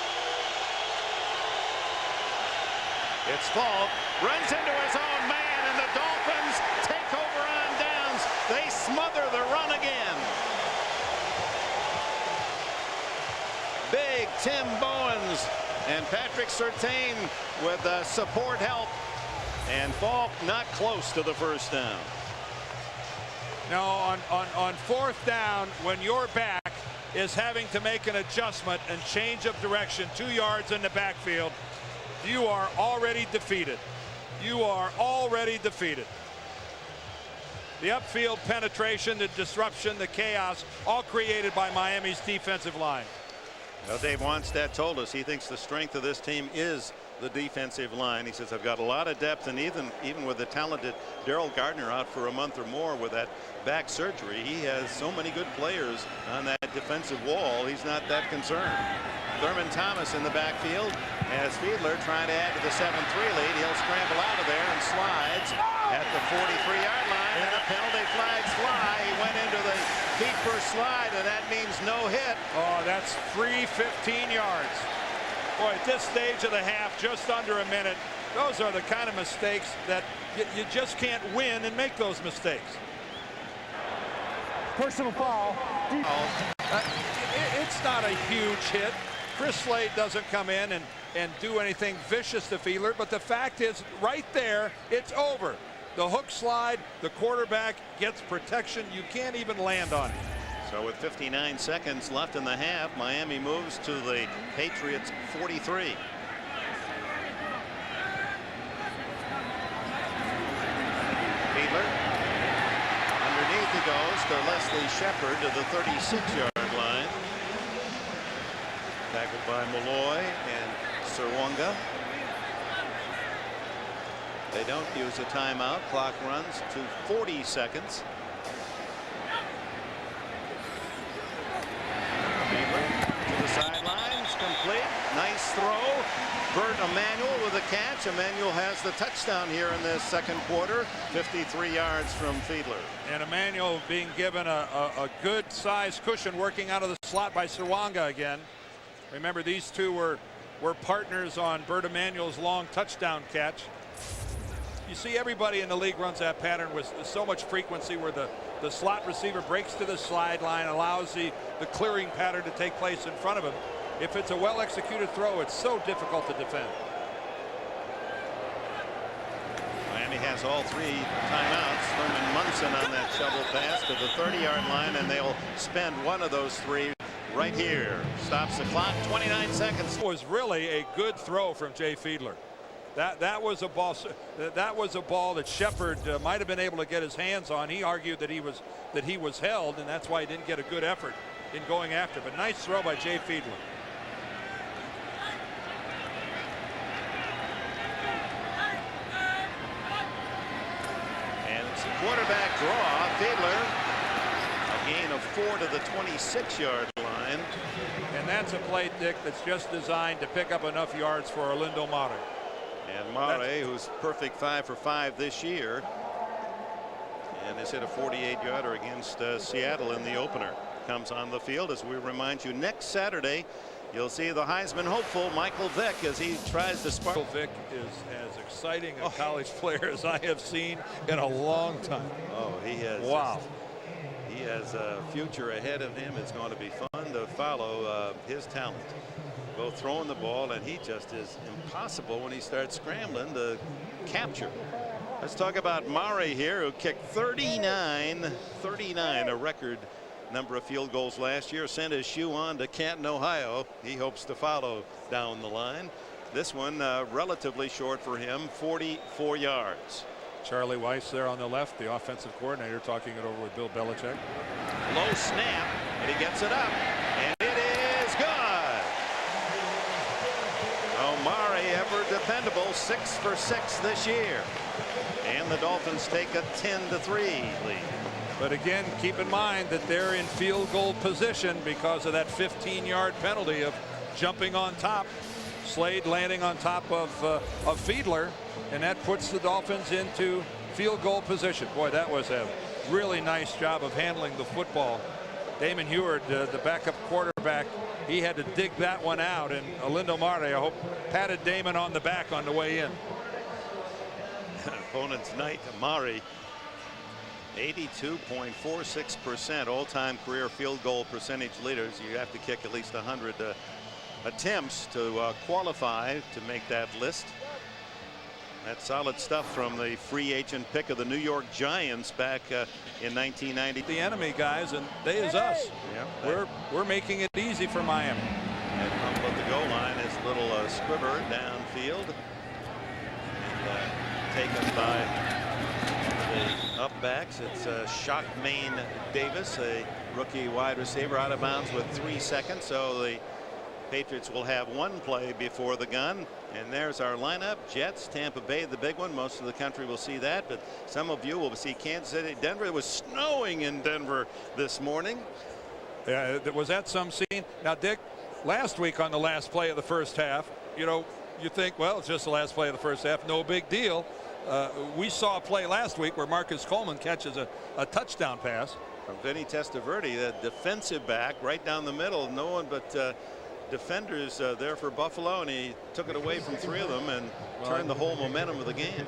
It's Falk, runs into his own man, and the Dolphins take over on downs. They smother the run again. Big Tim Bowens and Patrick Surtain with support help, and Falk not close to the first down. No, on 4th down, when your back is having to make an adjustment and change of direction 2 yards in the backfield, you are already defeated. You are already defeated. The upfield penetration, the disruption, the chaos, all created by Miami's defensive line. Well, Dave Wanstead told us he thinks the strength of this team is the defensive line. He says, I've got a lot of depth, and even with the talented Daryl Gardner out for a month or more with that back surgery, he has so many good players on that defensive wall. He's not that concerned. Thurman Thomas in the backfield as Fiedler trying to add to the 7-3 lead. He'll scramble out of there and slides at the 43-yard line, and the penalty flags fly. He went into the feet first slide, and that means no hit. Oh, that's free 15 yards. Boy, at this stage of the half, just under a minute, those are the kind of mistakes that you just can't win and make those mistakes. Personal foul. It's not a huge hit. Chris Slade doesn't come in and do anything vicious to Fiedler, but the fact is, right there, it's over. The hook slide, the quarterback gets protection. You can't even land on it. So with 59 seconds left in the half, Miami moves to the Patriots 43. Fiedler. Underneath he goes to Leslie Shepard to the 36-yard line. Tackled by Malloy and Serwanga. They don't use a timeout. Clock runs to 40 seconds. To the sidelines, complete. Nice throw. Bert Emanuel with a catch. Emanuel has the touchdown here in this second quarter. 53 yards from Fiedler. And Emanuel being given a good size cushion, working out of the slot by Serwanga again. Remember, these two were partners on Bert Emanuel's long touchdown catch. You see, everybody in the league runs that pattern with so much frequency, where the slot receiver breaks to the sideline, allows the clearing pattern to take place in front of him. If it's a well-executed throw, it's so difficult to defend. Miami has all 3 timeouts. Thurman Munson on that shovel pass to the 30-yard line, and they'll spend one of those 3 right here. Stops the clock. 29 seconds. It was really a good throw from Jay Fiedler. That was a ball. That was a ball that Shepard might have been able to get his hands on. He argued that he was held, and that's why he didn't get a good effort in going after. But nice throw by Jay Fiedler. And it's a quarterback draw. Fiedler, a gain of 4 to the 26-yard line. And that's a play, Dick, that's just designed to pick up enough yards for Orlando Mare. And Mare, who's perfect 5 for 5 this year, and has hit a 48-yarder against Seattle in the opener, comes on the field. As we remind you, next Saturday you'll see the Heisman hopeful Michael Vick as he tries to spark. Michael Vick is as exciting a college player as I have seen in a long time. Oh, he has. Wow. He has a future ahead of him. It's going to be fun to follow his talent, both throwing the ball, and he just is impossible when he starts scrambling to capture. Let's talk about Mare here, who kicked 39, a record number of field goals last year. Sent his shoe on to Canton, Ohio. He hopes to follow down the line. This one relatively short for him, 44 yards. Charlie Weiss there on the left, the offensive coordinator, talking it over with Bill Belichick. Low snap, and he gets it up, and it is good. Mare, ever dependable, 6 for 6 this year. And the Dolphins take a 10-3 lead. But again, keep in mind that they're in field goal position because of that 15-yard penalty of jumping on top. Slade landing on top of Fiedler, and that puts the Dolphins into field goal position. Boy, that was a really nice job of handling the football. Damon Heward, the backup quarterback, he had to dig that one out, and Alindo Mare, I hope, patted Damon on the back on the way in. Opponent's night, Mare, 82.46% all-time career field goal percentage leaders. You have to kick at least 100 attempts to qualify to make that list. That's solid stuff from the free agent pick of the New York Giants back in 1990. The enemy, guys, and they is us. Yeah, we're making it easy for Miami. And humble at the goal line is little squibber downfield, and taken by the upbacks. It's Shockmain Davis, a rookie wide receiver, out of bounds with 3 seconds. So the Patriots will have one play before the gun. And there's our lineup. Jets, Tampa Bay, the big one. Most of the country will see that, but some of you will see Kansas City, Denver. It was snowing in Denver this morning. Yeah, was that some scene? Now, Dick, last week on the last play of the first half, you think, well, it's just the last play of the first half, no big deal. We saw a play last week where Marcus Coleman catches a touchdown pass from Vinny Testaverde, the defensive back, right down the middle. No one but defenders there for Buffalo, and he took it away from 3 of them and turned the whole momentum of the game.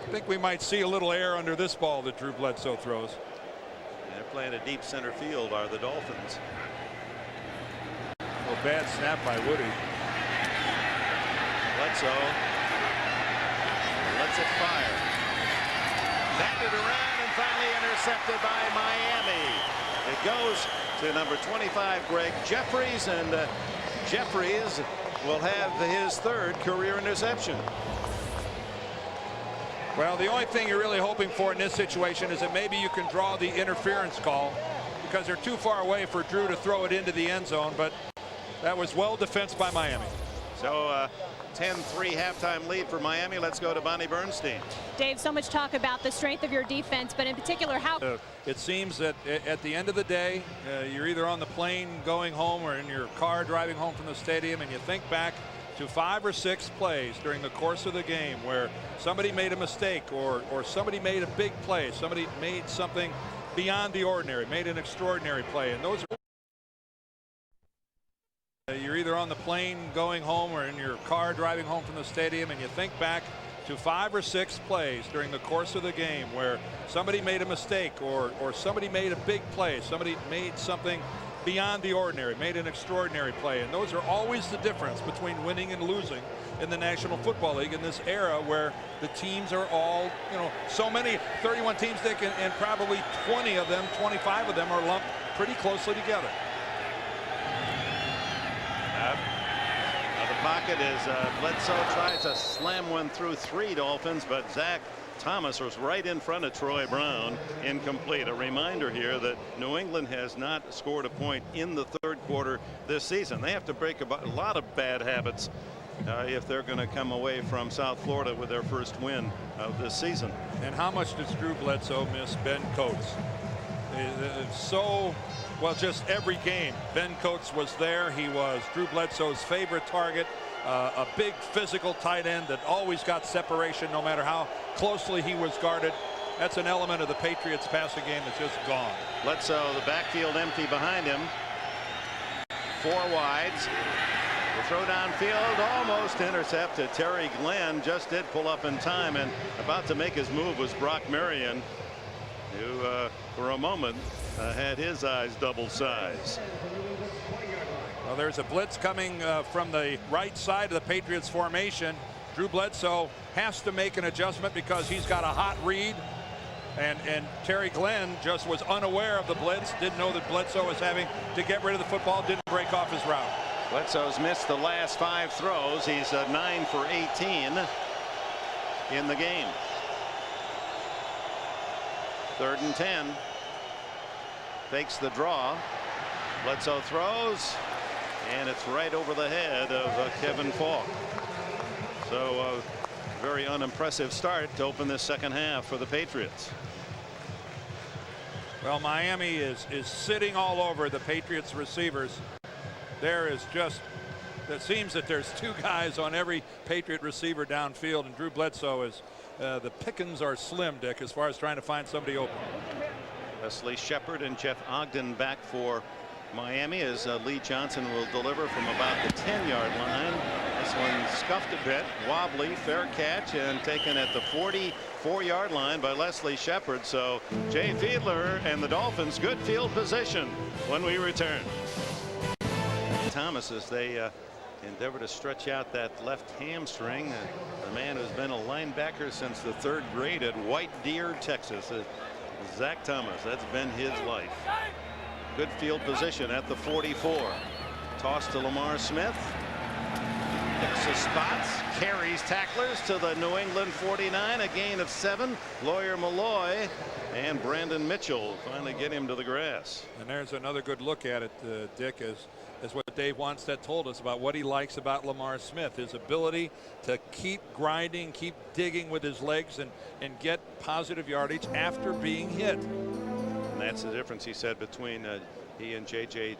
I think we might see a little air under this ball that Drew Bledsoe throws. And they're playing a deep center field, are the Dolphins. Well, bad snap by Woody. Bledsoe lets it fire. Batted around and finally intercepted by Miami. It goes to number 25, Greg Jeffries, and Jeffries will have his 3rd career interception. Well, the only thing you're really hoping for in this situation is that maybe you can draw the interference call, because they're too far away for Drew to throw it into the end zone, but that was well defensed by Miami. So 10-3 halftime lead for Miami. Let's go to Bonnie Bernstein. Dave, so much talk about the strength of your defense, but in particular how it seems that at the end of the day, you're either on the plane going home or in your car driving home from the stadium, and you think back to 5 or 6 plays during the course of the game where somebody made a mistake or somebody made a big play, somebody made something beyond the ordinary, made an extraordinary play, and those are you're either on the plane going home or in your car driving home from the stadium, and you think back to 5 or 6 plays during the course of the game where somebody made a mistake or somebody made a big play, somebody made something beyond the ordinary, made an extraordinary play, and those are always the difference between winning and losing in the National Football League in this era where the teams are all, so many, 31 teams, Dick, and probably 20 of them, 25 of them are lumped pretty closly together. The pocket is Bledsoe tries to slam one through 3 Dolphins, but Zach Thomas was right in front of Troy Brown, incomplete. A reminder here that New England has not scored a point in the 3rd quarter this season. They have to break a lot of bad habits if they're going to come away from South Florida with their first win of this season. And how much does Drew Bledsoe miss Ben Coates? Well, just every game Ben Coates was there. He was Drew Bledsoe's favorite target, a big physical tight end that always got separation no matter how closely he was guarded. That's an element of the Patriots passing game that's just gone. Bledsoe, the backfield empty behind him. 4 wides. The throw downfield almost intercepted. Terry Glenn just did pull up in time, and about to make his move was Brock Marion, who for a moment had his eyes double size. Well, there's a blitz coming from the right side of the Patriots formation. Drew Bledsoe has to make an adjustment because he's got a hot read, and Terry Glenn just was unaware of the blitz, didn't know that Bledsoe was having to get rid of the football, didn't break off his route. Bledsoe's missed the last 5 throws. He's 9 for 18 in the game. 3rd and 10. Fakes the draw. Bledsoe throws, and it's right over the head of Kevin Falk. So very unimpressive start to open this second half for the Patriots. Well, Miami is sitting all over the Patriots receivers. It seems that there's two guys on every Patriot receiver downfield, and Drew Bledsoe is the pickings are slim, Dick, as far as trying to find somebody open. Wesley Shepard and Jeff Ogden back for Miami as Lee Johnson will deliver from about the 10-yard line. This one scuffed a bit, wobbly, fair catch, and taken at the 44-yard line by Leslie Shepard. So Jay Fiedler and the Dolphins good field position when we return. Thomas, as they endeavor to stretch out that left hamstring, the man who's been a linebacker since the 3rd grade at White Deer, Texas, Zach Thomas. That's been his life. Good field position at the 44. Toss to Lamar Smith. Picks his spots, carries tacklers to the New England 49, a gain of 7. Lawyer Malloy and Brandon Mitchell finally get him to the grass. And there's another good look at it, Dick, as what Dave Wanstead told us about what he likes about Lamar Smith, his ability to keep grinding, keep digging with his legs and get positive yardage after being hit. And that's the difference, he said, between he and J.J.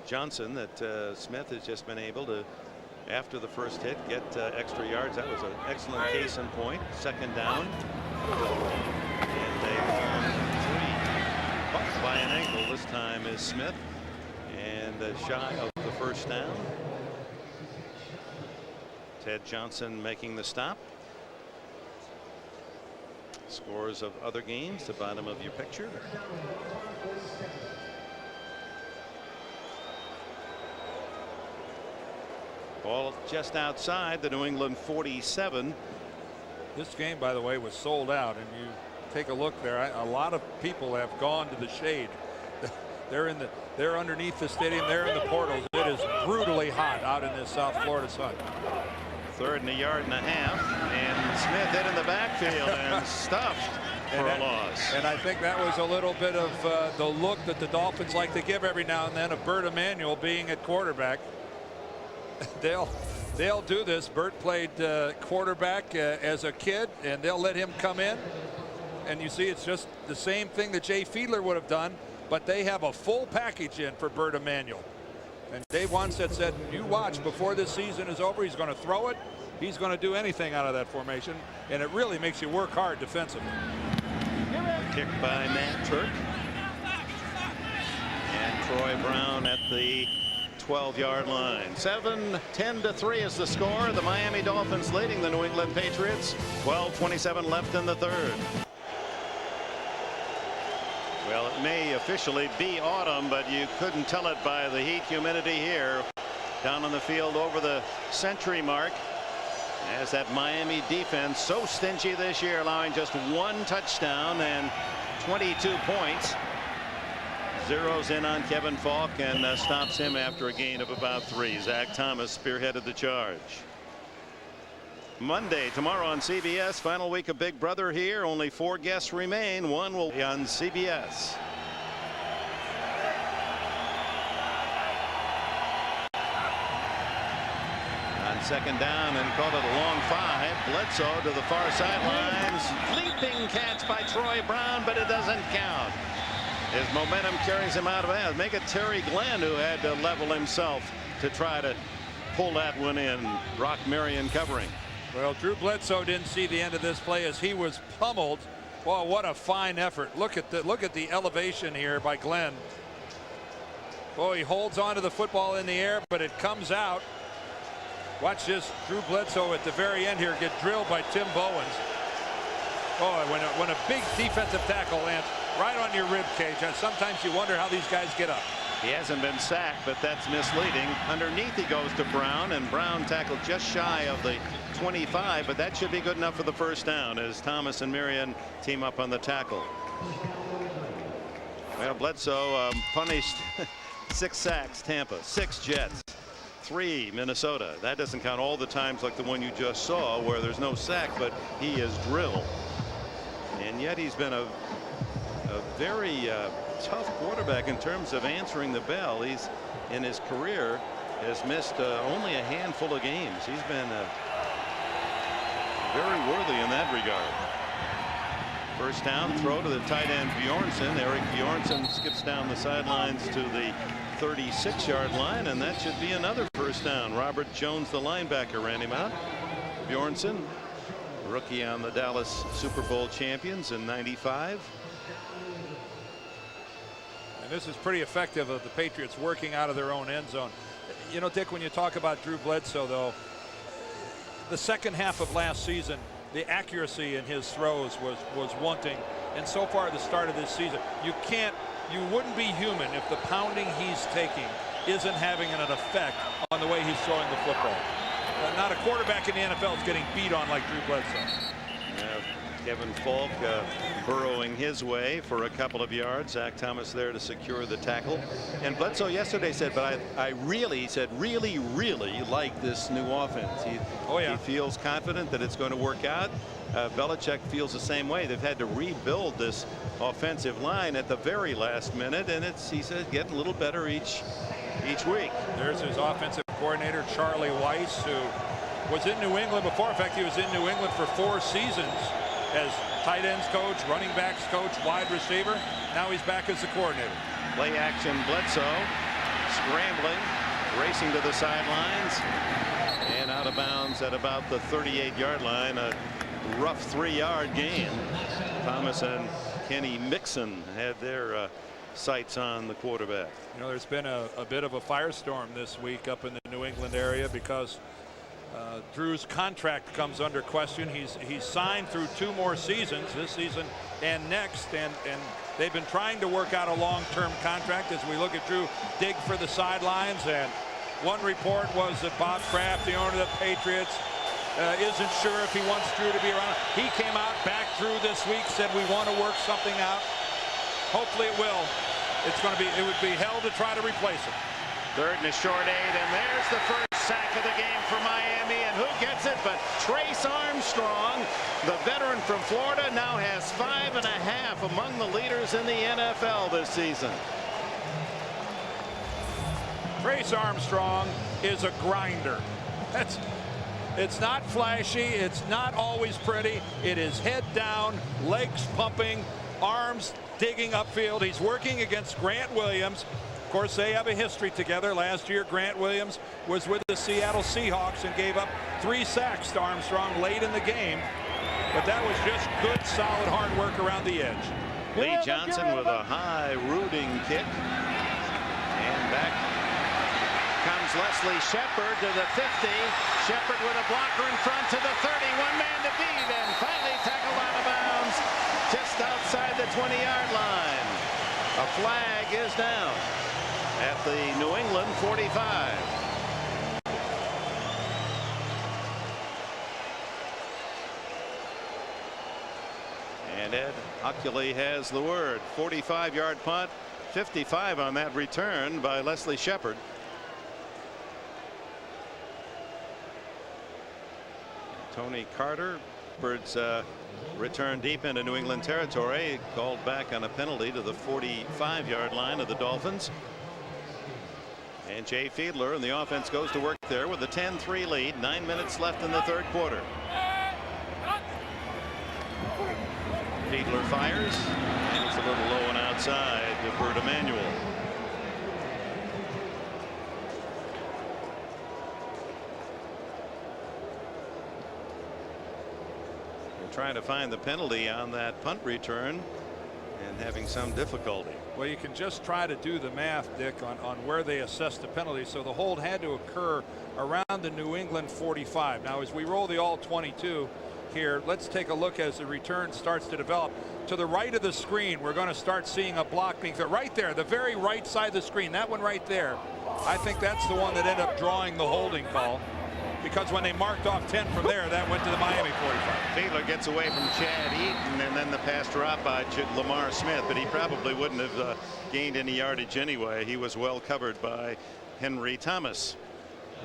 Johnson, that Smith has just been able to, after the first hit, get extra yards. That was an excellent case in point. 2nd down. And they found 3. Bucked by an ankle this time is Smith. And shy of the 1st down. Ted Johnson making the stop. Scores of other games, the bottom of your picture. Ball just outside the New England 47. This game, by the way, was sold out, and you take a look there. A lot of people have gone to the shade. They're underneath the stadium. They're in the portals. It is brutally hot out in this South Florida sun. 3rd and a yard and a half, and Smith hit in the backfield and stuffed for a loss. And I think that was a little bit of the look that the Dolphins like to give every now and then of Bert Emanuel being at quarterback. They'll do this. Bert played quarterback as a kid, and they'll let him come in. And you see, it's just the same thing that Jay Fiedler would have done, but they have a full package in for Bert Emanuel. And Dave Wanstead said, you watch, before this season is over, he's going to throw it. He's going to do anything out of that formation, and it really makes you work hard defensively. Kick by Matt Turk. And Troy Brown at the 12-yard line. 10-3 is the score. The Miami Dolphins leading the New England Patriots. 12:27 left in the 3rd. Well, it may officially be autumn, but you couldn't tell it by the heat, humidity here. Down on the field over the century mark. As that Miami defense so stingy this year, allowing just 1 touchdown and 22 points. Zeroes in on Kevin Falk and stops him after a gain of about 3. Zach Thomas spearheaded the charge. Monday, tomorrow on CBS, final week of Big Brother here. Only 4 guests remain. One will be on CBS. On 2nd down, and called it a long 5. Bledsoe to the far sidelines. Leaping catch by Troy Brown, but it doesn't count. His momentum carries him out of bounds. Make it Terry Glenn who had to level himself to try to pull that one in. Brock Marion covering. Well, Drew Bledsoe didn't see the end of this play as he was pummeled. Well, what a fine effort. Look at the elevation here by Glenn. Oh, he holds on to the football in the air, but it comes out. Watch this. Drew Bledsoe at the very end here get drilled by Tim Bowens. Oh, when a big defensive tackle lands right on your rib cage, and sometimes you wonder how these guys get up. He hasn't been sacked, but that's misleading. Underneath he goes to Brown, and Brown tackled just shy of the 25, but that should be good enough for the 1st down as Thomas and Marion team up on the tackle. Well, Bledsoe punished 6 sacks, Tampa, 6 Jets, 3 Minnesota. That doesn't count all the times like the one you just saw where there's no sack, but he is drilled. And yet he's been a very tough quarterback in terms of answering the bell. He's in his career has missed only a handful of games. He's been very worthy in that regard. First down, throw to the tight end Bjornsson. Eric Bjornsson skips down the sidelines to the 36-yard line, and that should be another first down. Robert Jones, the linebacker, ran him out. Bjornsson, rookie on the Dallas Super Bowl champions in '95. And this is pretty effective of the Patriots working out of their own end zone. You know, Dick, when you talk about Drew Bledsoe, though, the second half of last season, the accuracy in his throws was wanting, and so far at the start of this season, you wouldn't be human if the pounding he's taking isn't having an effect on the way he's throwing the football. Not a quarterback in the NFL is getting beat on like Drew Bledsoe. Kevin Falk burrowing his way for a couple of yards. Zach Thomas there to secure the tackle. And Bledsoe yesterday said, but I really like this new offense. He feels confident that it's going to work out. Belichick feels the same way. They've had to rebuild this offensive line at the very last minute, and he said, getting a little better each week. There's his offensive coordinator, Charlie Weiss, who was in New England before. In fact, he was in New England for 4 seasons as tight ends coach, running backs coach, wide receiver. Now he's back as the coordinator. Play action Bledsoe scrambling, racing to the sidelines, and out of bounds at about the 38-yard line. A rough 3-yard gain. Thomas and Kenny Mixon had their sights on the quarterback. You know, there's been a bit of a firestorm this week up in the New England area because Drew's contract comes under question. He's signed through 2 more seasons, this season and next, and they've been trying to work out a long-term contract as we look at Drew dig for the sidelines. And one report was that Bob Kraft, the owner of the Patriots, isn't sure if he wants Drew to be around. He came out, back Drew this week, said we want to work something out. Hopefully it will. It would be hell to try to replace him. 3rd and a short 8, and there's the first sack of the game for Miami, and who gets it but Trace Armstrong, the veteran from Florida, now has 5.5 among the leaders in the NFL this season. Trace Armstrong is a grinder. It's not flashy, it's not always pretty. It is head down, legs pumping, arms digging upfield. He's working against Grant Williams. Of course, they have a history together. Last year, Grant Williams was with the Seattle Seahawks and gave up 3 sacks to Armstrong late in the game. But that was just good, solid, hard work around the edge. Lee Johnson with a high rooting kick. And back comes Leslie Shepard to the 50. Shepard with a blocker in front to the 30. One man to beat, and finally tackled out of bounds just outside the 20-yard line. A flag is down at the New England 45. And Ed Ockley has the word. 45-yard punt, 55 on that return by Leslie Shepard. Tony Carter, Bird's return deep into New England territory, called back on a penalty to the 45-yard line of the Dolphins. And Jay Fiedler and the offense goes to work there with a 10-3 lead. 9 minutes left in the 3rd quarter. Fiedler fires, and it's a little low and outside to Bert Emanuel. They're trying to find the penalty on that punt return and having some difficulty. Well, you can just try to do the math, Dick, on where they assessed the penalty. So the hold had to occur around the New England 45. Now, as we roll the all 22 here, let's take a look as the return starts to develop. To the right of the screen, we're going to start seeing a block being thrown. Right there, the very right side of the screen, that one right there. I think that's the one that ended up drawing the holding call, because when they marked off 10 from there, that went to the Miami 45. Fiedler gets away from Chad Eaton, and then the pass drop by Lamar Smith, but he probably wouldn't have gained any yardage anyway. He was well covered by Henry Thomas.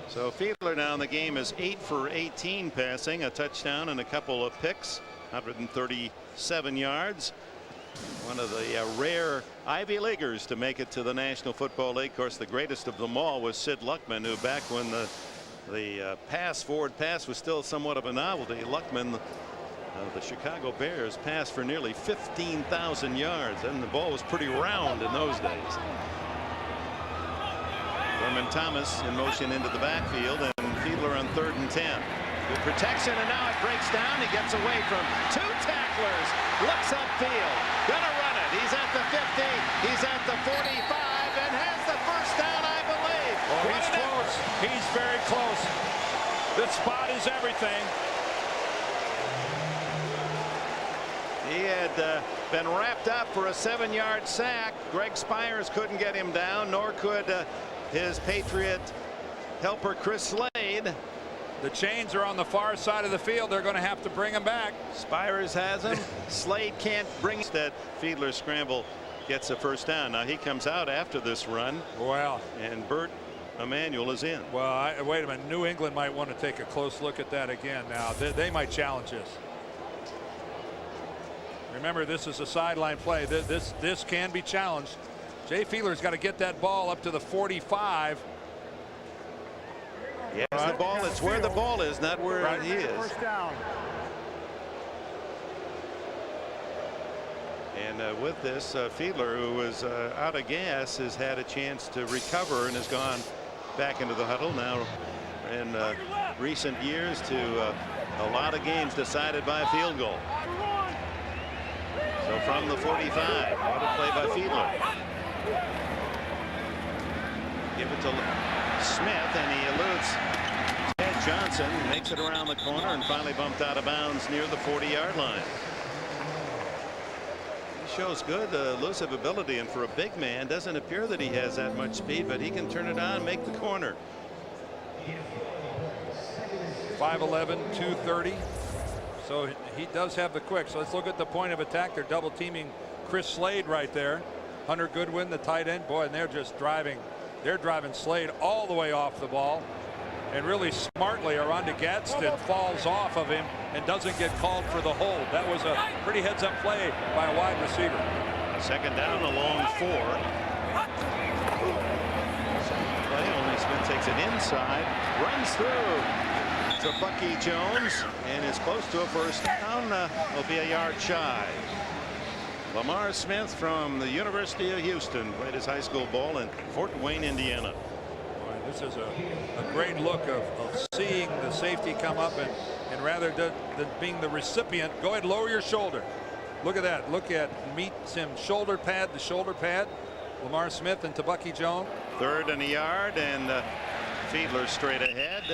So Fiedler now in the game is 8 for 18 passing, a touchdown and a couple of picks, 137 yards. One of the rare Ivy Leaguers to make it to the National Football League. Of course, the greatest of them all was Sid Luckman, who back when the forward pass was still somewhat of a novelty. Luckman The Chicago Bears passed for nearly 15,000 yards, and the ball was pretty round in those days. Thurman Thomas in motion into the backfield, and Fiedler on 3rd and 10. Good protection, and now it breaks down. He gets away from 2 tacklers. Looks upfield. Gonna run it. He's at the 50. He's at the 45 and has the first down, I believe. Oh, he's close. He's very close. This spot is everything. He had been wrapped up for a 7-yard sack. Greg Spires couldn't get him down, nor could his Patriot helper Chris Slade. The chains are on the far side of the field. They're going to have to bring him back. Spires has him. Slade can't bring it. That Fiedler scramble gets a first down. Now he comes out after this run. Well, and Burt Emanuel is in. Well, wait a minute. New England might want to take a close look at that again. Now they might challenge this. Remember, this is a sideline play. This can be challenged. Jay Fiedler's got to get that ball up to the 45. Yes, right. The ball. It's where the ball is, not where right. He is. First down. And with this, Fiedler, who was out of gas, has had a chance to recover and has gone back into the huddle. Now, in recent years, to a lot of games decided by a field goal. So from the 45, what a play by Fiedler. Give it to Smith, and he eludes Ted Johnson, makes it around the corner, and finally bumped out of bounds near the 40-yard line. He shows good elusive ability, and for a big man, doesn't appear that he has that much speed, but he can turn it on, make the corner. 5'11", 230. So he does have the quick. So let's look at the point of attack. They're double teaming Chris Slade right there. Hunter Goodwin, the tight end. Boy, and they're just driving. They're driving Slade all the way off the ball. And really smartly, Aranda Gadsden falls off of him and doesn't get called for the hold. That was a pretty heads-up play by a wide receiver. Second down, a long 4. Play, only Smith takes it inside, runs through to Bucky Jones, and is close to a first down. Will be a yard shy. Lamar Smith from the University of Houston played his high school ball in Fort Wayne, Indiana. Boy, this is a great look of seeing the safety come up, and rather than being the recipient, go ahead, lower your shoulder. Look at that. Look at meets him shoulder pad to shoulder pad. Lamar Smith and to Bucky Jones. 3rd and a yard, and Fiedler straight ahead,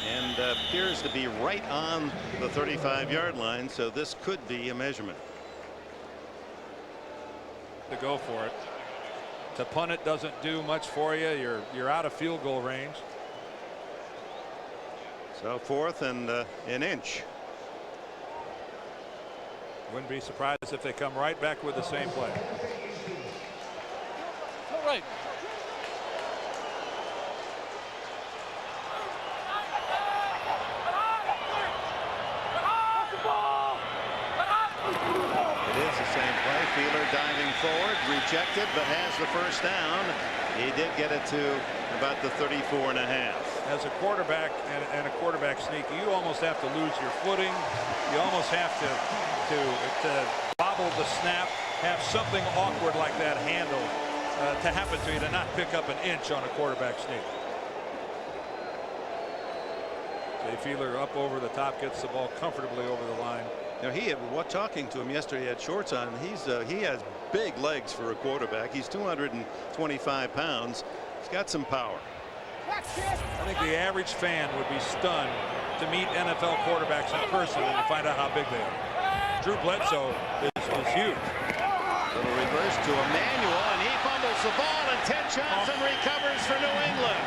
and appears to be right on the 35-yard line, so this could be a measurement. To go for it. To punt it doesn't do much for you. You're out of field goal range. So 4th and an inch. Wouldn't be surprised if they come right back with the same play. All right. Fiedler diving forward, rejected, but has the first down. He did get it to about the 34.5. As a quarterback and a quarterback sneak, you almost have to lose your footing. You almost have to bobble the snap, have something awkward like that handle to happen to you, to not pick up an inch on a quarterback sneak. Jay Fiedler up over the top, gets the ball comfortably over the line. Now talking to him yesterday, he had shorts on. He has big legs for a quarterback. He's 225 pounds. He's got some power. I think the average fan would be stunned to meet NFL quarterbacks in person and to find out how big they are. Drew Bledsoe is huge. Little reverse to Emanuel, and he fumbles the ball, and Ted Johnson recovers for New England.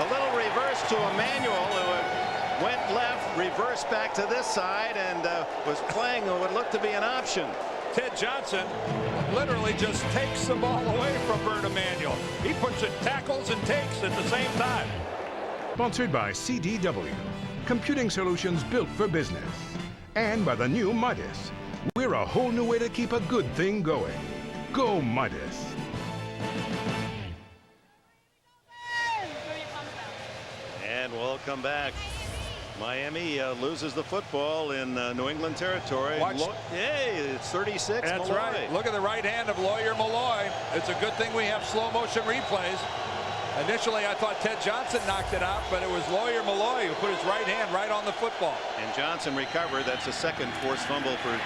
A little reverse to Emanuel, who went left, reversed back to this side, and was playing what looked to be an option. Ted Johnson literally just takes the ball away from Burt Emanuel. He puts it, tackles, and takes at the same time. Sponsored by CDW, computing solutions built for business. And by the new Midas. We're a whole new way to keep a good thing going. Go Midas. And we'll come back. Miami loses the football in New England territory. Hey, it's 36. That's Malloy. right. Look at the right hand of Lawyer Malloy. It's a good thing we have slow motion replays. Initially, I thought Ted Johnson knocked it out, but it was Lawyer Malloy who put his right hand right on the football. And Johnson recovered. That's the second forced fumble for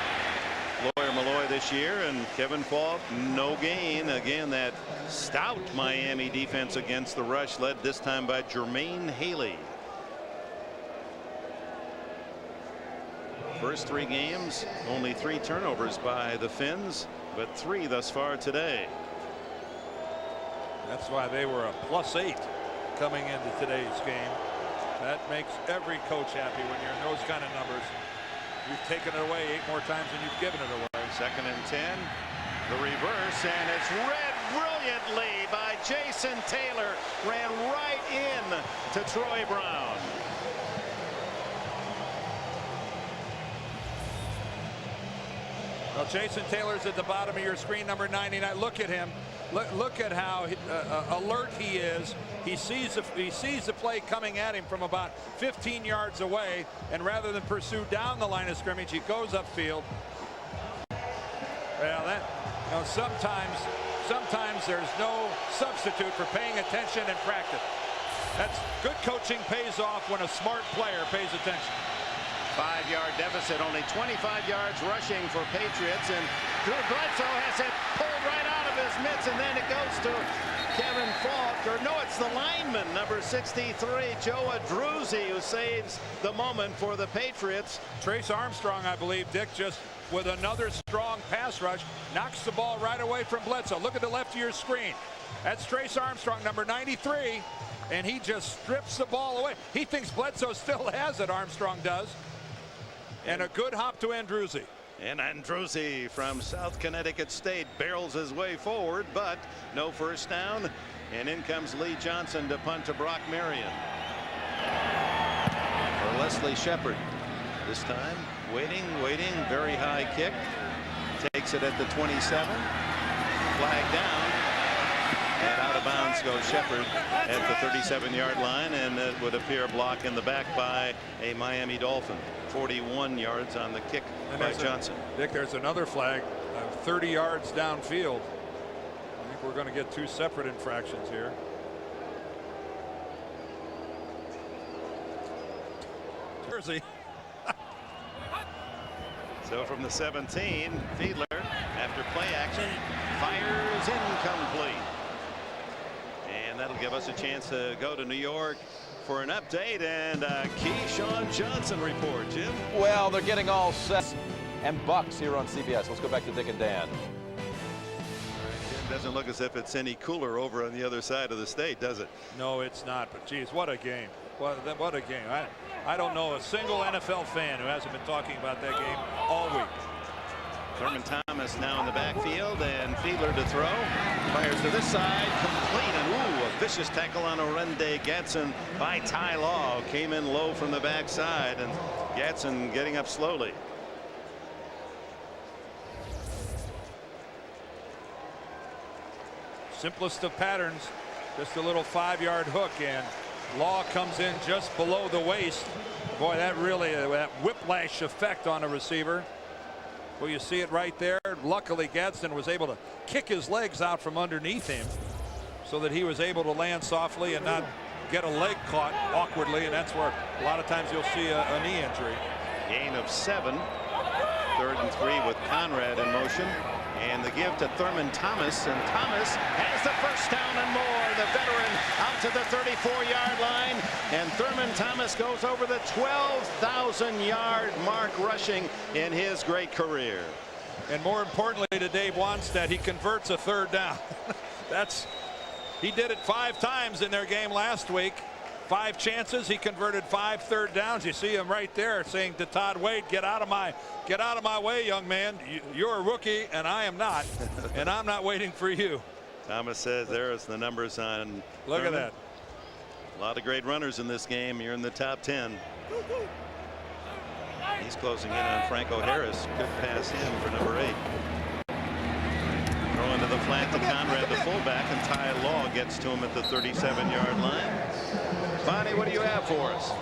Lawyer Malloy this year. And Kevin Falk, no gain. Again, that stout Miami defense against the rush, led this time by Jermaine Haley. First 3 games, only 3 turnovers by the Finns, but 3 thus far today. That's why they were a +8 coming into today's game. That makes every coach happy when you're in those kind of numbers. You've taken it away 8 more times than you've given it away. 2nd and 10. The reverse, and it's read brilliantly by Jason Taylor. Ran right in to Troy Brown. Well, Jason Taylor's at the bottom of your screen, number 99. Look at him. Look at how alert he is. He sees the play coming at him from about 15 yards away, and rather than pursue down the line of scrimmage, he goes upfield. Well, sometimes there's no substitute for paying attention in practice. That's good coaching pays off when a smart player pays attention. 5-yard deficit, only 25 yards rushing for Patriots, and Drew Bledsoe has it pulled right out of his mitts, and then it goes to Kevin Falk, or no, it's the lineman, number 63, Joe Adruzzi, who saves the moment for the Patriots. Trace Armstrong, I believe, Dick, just with another strong pass rush, knocks the ball right away from Bledsoe. Look at the left of your screen. That's Trace Armstrong, number 93, and he just strips the ball away. He thinks Bledsoe still has it, Armstrong does. And a good hop to Andruzzi. And Andruzzi from South Connecticut State barrels his way forward, but no first down. And in comes Lee Johnson to punt to Brock Marion. For Leslie Shepard. This time waiting. Very high kick. Takes it at the 27. Flag down. And out of bounds goes Shepard at the 37-yard line, and it would appear a block in the back by a Miami Dolphin. 41 yards on the kick by Johnson. Dick, there's another flag 30 yards downfield. I think we're going to get 2 separate infractions here. Jersey. So from the 17, Fiedler, after play action, fires incomplete. And that'll give us a chance to go to New York for an update and Keyshawn Johnson report. Jim? Well, they're getting all set and Bucks here on CBS. Let's go back to Dick and Dan. It doesn't look as if it's any cooler over on the other side of the state, does it? No, it's not. But geez, what a game. What a game. I don't know a single NFL fan who hasn't been talking about that game all week. Thurman Thomas now in the backfield, and Fiedler to throw. Fires to this side, complete, and ooh, a vicious tackle on Orende Gatson by Ty Law. Came in low from the backside, and Gatson getting up slowly. Simplest of patterns, just a little 5-yard hook, and Law comes in just below the waist. Boy, that really that whiplash effect on a receiver. Well, you see it right there. Luckily, Gadsden was able to kick his legs out from underneath him so that he was able to land softly and not get a leg caught awkwardly, and that's where a lot of times you'll see a knee injury. Gain of 7. 3rd and 3 with Conrad in motion. And the give to Thurman Thomas, and Thomas has the first down and more. The veteran out to the 34-yard line, and Thurman Thomas goes over the 12,000-yard mark rushing in his great career. And more importantly to Dave Wanstead, he converts a 3rd down. He did it 5 times in their game last week. 5 chances, he converted 5 3rd downs. You see him right there saying to Todd Wade, get out of my way, young man. You're a rookie and I am not, and I'm not waiting for you. Thomas says there's the numbers on Look Thurman. at that. A lot of great runners in this game. You're in the top 10. He's closing in on Franco Harris. Good pass in for number 8. Throw into the flat to Conrad, the fullback, and Ty Law gets to him at the 37-yard line. Bonnie, what do you have for us?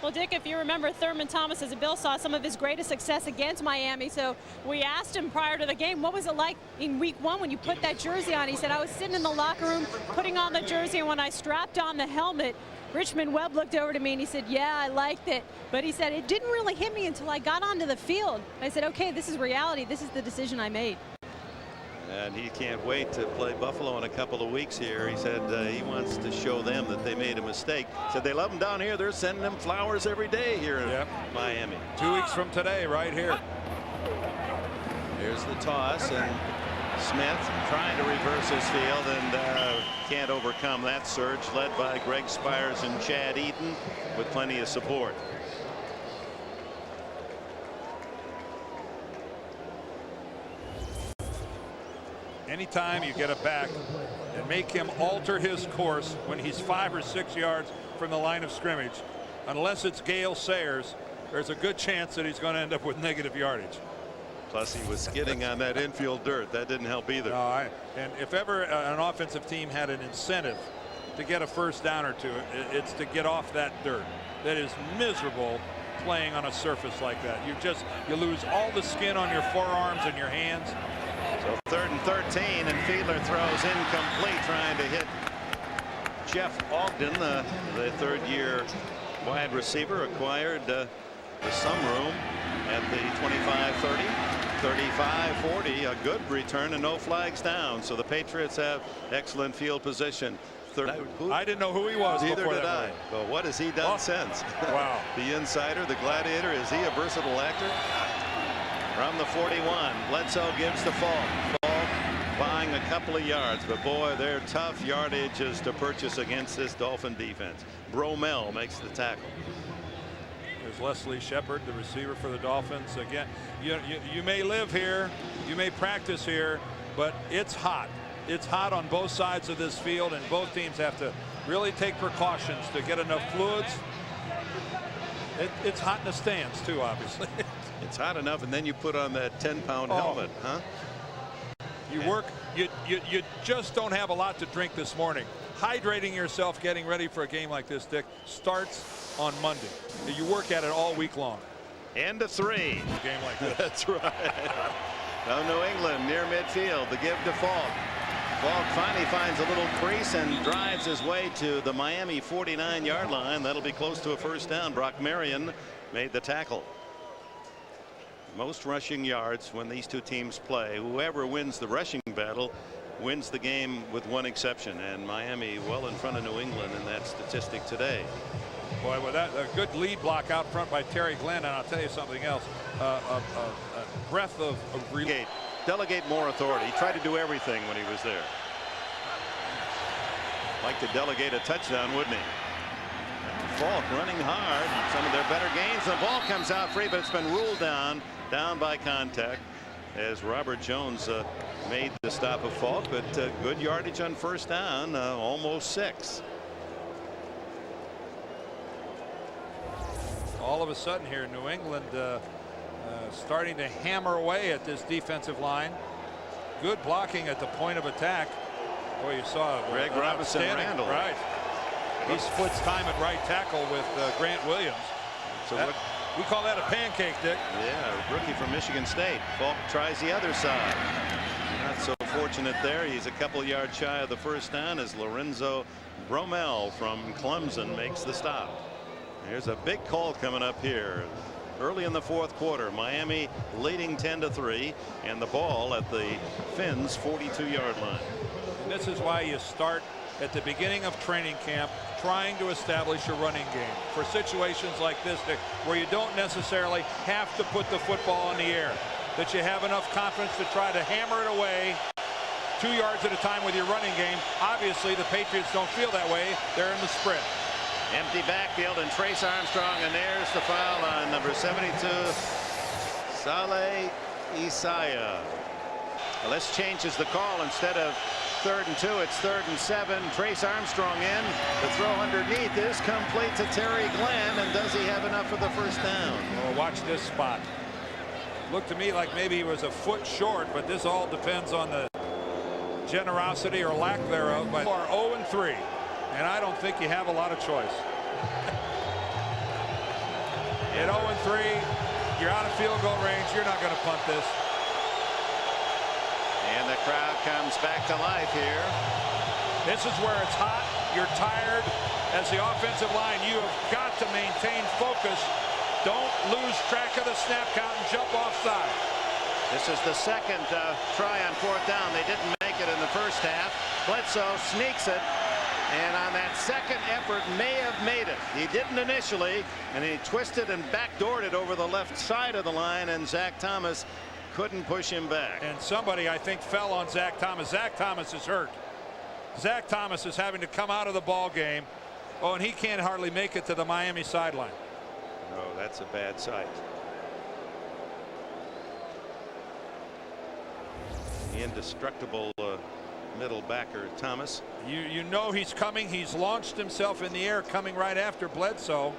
Well, Dick, if you remember, Thurman Thomas, as Bill saw some of his greatest success against Miami. So we asked him prior to the game, what was it like in week 1 when you put that jersey on? He said, I was sitting in the locker room putting on the jersey, and when I strapped on the helmet, Richmond Webb looked over to me and he said, yeah, I liked it. But he said, it didn't really hit me until I got onto the field. I said, okay, this is reality. This is the decision I made. And he can't wait to play Buffalo in a couple of weeks here. He said he wants to show them that they made a mistake. Said they love him down here. They're sending him flowers every day here in Miami. 2 weeks from today, right here. Here's the toss, and Smith trying to reverse his field and can't overcome that surge, led by Greg Spires and Chad Eaton with plenty of support. Anytime you get it back and make him alter his course when he's 5 or 6 yards from the line of scrimmage, unless it's Gale Sayers, there's a good chance that he's going to end up with negative yardage. Plus, he was skidding on that infield dirt. That didn't help either. No, and if ever an offensive team had an incentive to get a first down or two, it's to get off that dirt. That is miserable playing on a surface like that. You lose all the skin on your forearms and your hands. So 3rd and 13, and Fiedler throws incomplete, trying to hit Jeff Ogden, the 3rd-year wide receiver, acquired with some room at the 25-30, 35-40, a good return and no flags down. So the Patriots have excellent field position. I didn't know who he was. Neither before did that I. But what has he done since? Wow. The insider, the gladiator, is he a versatile actor? From the 41, Bledsoe gives to Falk. Falk buying a couple of yards, but boy, they're tough yardages to purchase against this Dolphin defense. Bromell makes the tackle. There's Leslie Shepard, the receiver for the Dolphins. Again, you may live here, you may practice here, but it's hot. It's hot on both sides of this field, and both teams have to really take precautions to get enough fluids. It's hot in the stands too, obviously. It's hot enough, and then you put on that 10-pound helmet, huh? You work. You just don't have a lot to drink this morning. Hydrating yourself, getting ready for a game like this, Dick, starts on Monday. You work at it all week long. And a 3. A game like this. That's right. Now New England near midfield. The give to Falk. Falk finally finds a little crease and drives his way to the Miami 49-yard line. That'll be close to a first down. Brock Marion made the tackle. Most rushing yards when these two teams play. Whoever wins the rushing battle wins the game, with one exception, and Miami well in front of New England in that statistic today. Boy, with that, a good lead block out front by Terry Glenn, and I'll tell you something else. A breath of relief. Delegate more authority. He tried to do everything when he was there. Like to delegate a touchdown, wouldn't he? Falk running hard. Some of their better gains. The ball comes out free, but it's been ruled down by contact as Robert Jones made the stop of Falk, but good yardage on first down, almost 6. All of a sudden here, New England starting to hammer away at this defensive line. Good blocking at the point of attack. Boy, you saw Greg Robinson Randall. Right. He splits time at right tackle with Grant Williams. So we call that a pancake, Dick. Yeah, rookie from Michigan State. Falk tries the other side. Not so fortunate there. He's a couple yards shy of the first down as Lorenzo Bromell from Clemson makes the stop. There's a big call coming up here. Early in the 4th quarter, Miami leading 10-3, and the ball at the Finns' 42-yard line. And this is why you start at the beginning of training camp trying to establish a running game for situations like this, Dick, where you don't necessarily have to put the football in the air, that you have enough confidence to try to hammer it away 2 yards at a time with your running game. Obviously, the Patriots don't feel that way. They're in the sprint. Empty backfield, and Trace Armstrong, and there's the foul on number 72, Saleh Isaiah. Well, this changes the call. Instead of 3rd and 2, it's 3rd and 7. Trace Armstrong in. The throw underneath is complete to Terry Glenn, and does he have enough for the first down? Well, watch this spot. Looked to me like maybe he was a foot short, but this all depends on the generosity or lack thereof. But you are 0-3. And I don't think you have a lot of choice. At 0-3, you're out of field goal range. You're not going to punt this. And the crowd comes back to life here. This is where it's hot. You're tired. As the offensive line, you have got to maintain focus. Don't lose track of the snap count and jump offside. This is the second try on 4th down. They didn't make it in the first half. Bledsoe sneaks it, and on that second effort may have made it. He didn't initially, and he twisted and backdoored it over the left side of the line, and Zach Thomas couldn't push him back. And somebody, I think, fell on Zach Thomas. Zach Thomas is hurt. Zach Thomas is having to come out of the ball game. Oh, and he can't hardly make it to the Miami sideline. No, that's a bad sight. The indestructible middle backer Thomas. You know he's coming. He's launched himself in the air, coming right after Bledsoe.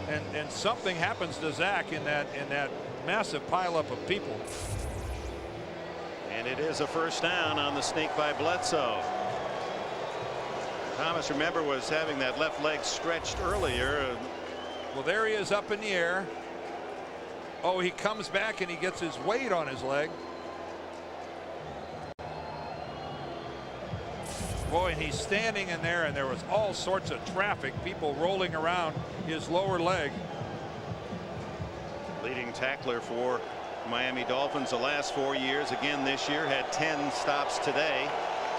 And something happens to Zach in that massive pileup of people. And it is a first down on the sneak by Bledsoe. Thomas, remember, was having that left leg stretched earlier. Well, there he is up in the air. Oh, he comes back and he gets his weight on his leg. Boy, and he's standing in there, and there was all sorts of traffic, people rolling around his lower leg. Leading tackler for Miami Dolphins the last 4 years. Again this year, had 10 stops today.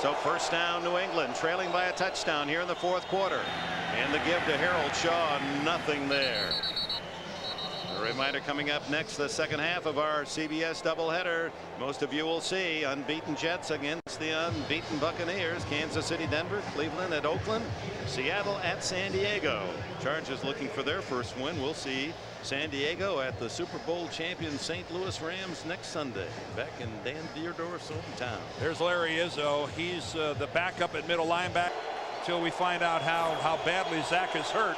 So first down, New England, trailing by a touchdown here in the 4th quarter. And the give to Harold Shaw, nothing there. A reminder, coming up next, the second half of our CBS doubleheader. Most of you will see unbeaten Jets against the unbeaten Buccaneers. Kansas City, Denver, Cleveland at Oakland, Seattle at San Diego. Chargers looking for their first win. We'll see San Diego at the Super Bowl champion St. Louis Rams next Sunday, back in Dan Dierdorf's hometown. There's Larry Izzo. He's the backup at middle linebacker until we find out how badly Zach is hurt.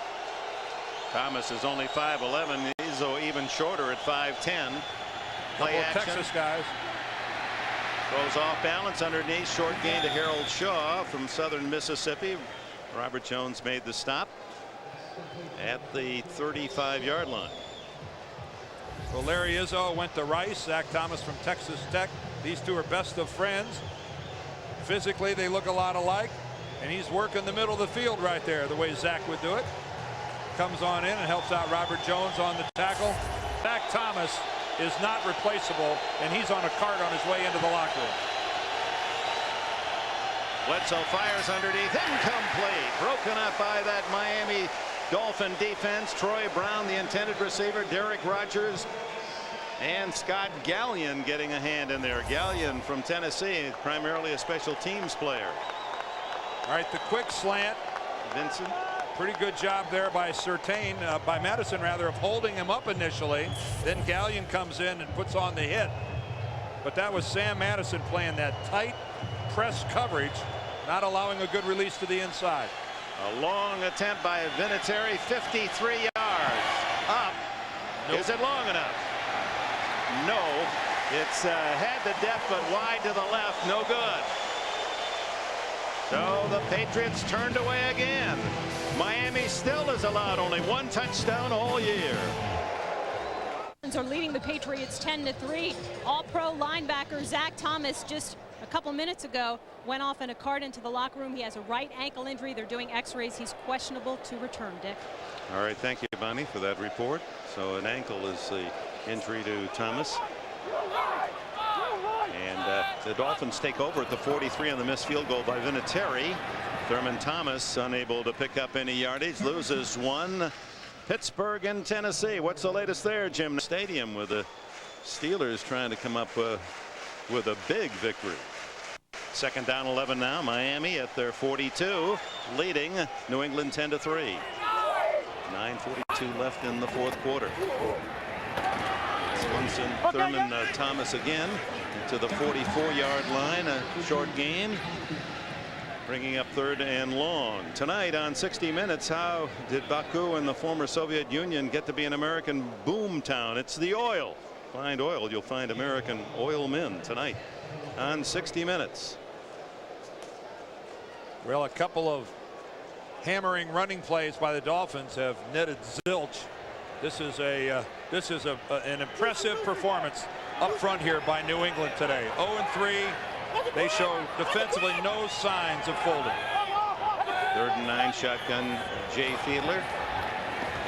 Thomas is only 5'11". Izzo even shorter at 5'10". Play action. Texas guys. Goes off balance underneath. Short gain to Harold Shaw from Southern Mississippi. Robert Jones made the stop at the 35-yard line. Well, Larry Izzo went to Rice. Zach Thomas from Texas Tech. These two are best of friends. Physically, they look a lot alike. And he's working the middle of the field right there, the way Zach would do it. Comes on in and helps out Robert Jones on the tackle. Zach Thomas is not replaceable, and he's on a cart on his way into the locker room. Bledsoe fires underneath, incomplete. Broken up by that Miami Dolphin defense. Troy Brown, the intended receiver. Derek Rogers and Scott Gallion getting a hand in there. Gallion from Tennessee, primarily a special teams player. All right, the quick slant. Vincent. Pretty good job there by by Madison rather, of holding him up initially. Then Gallion comes in and puts on the hit. But that was Sam Madison playing that tight press coverage, not allowing a good release to the inside. A long attempt by Vinatieri, 53 yards. Up. Nope. Is it long enough? No. It's had the depth, but wide to the left. No good. So the Patriots turned away again. Miami still has allowed only one touchdown all year. Are leading the Patriots 10-3. All-pro linebacker Zach Thomas just a couple minutes ago went off in a cart into the locker room. He has a right ankle injury. They're doing x-rays. He's questionable to return, Dick. All right, thank you, Bonnie, for that report. So an ankle is the injury to Thomas. And the Dolphins take over at the 43 on the missed field goal by Vinatieri. Thurman Thomas unable to pick up any yardage, loses one. Pittsburgh and Tennessee. What's the latest there, Jim? Stadium with the Steelers trying to come up with a big victory. Second down 11 now. Miami at their 42, leading New England 10-3. 9:42 left in the 4th quarter. Swanson, Thurman, Thomas again to the 44-yard line. A short gain, bringing up 3rd and long. Tonight on 60 Minutes, how did Baku and the former Soviet Union get to be an American boom town? It's the oil. Find oil, you'll find American oil men tonight on 60 Minutes. Well, a couple of hammering running plays by the Dolphins have netted zilch. This is an impressive performance up front here by New England today. 0-3. They show defensively no signs of folding. 3rd and 9 shotgun. Jay Fiedler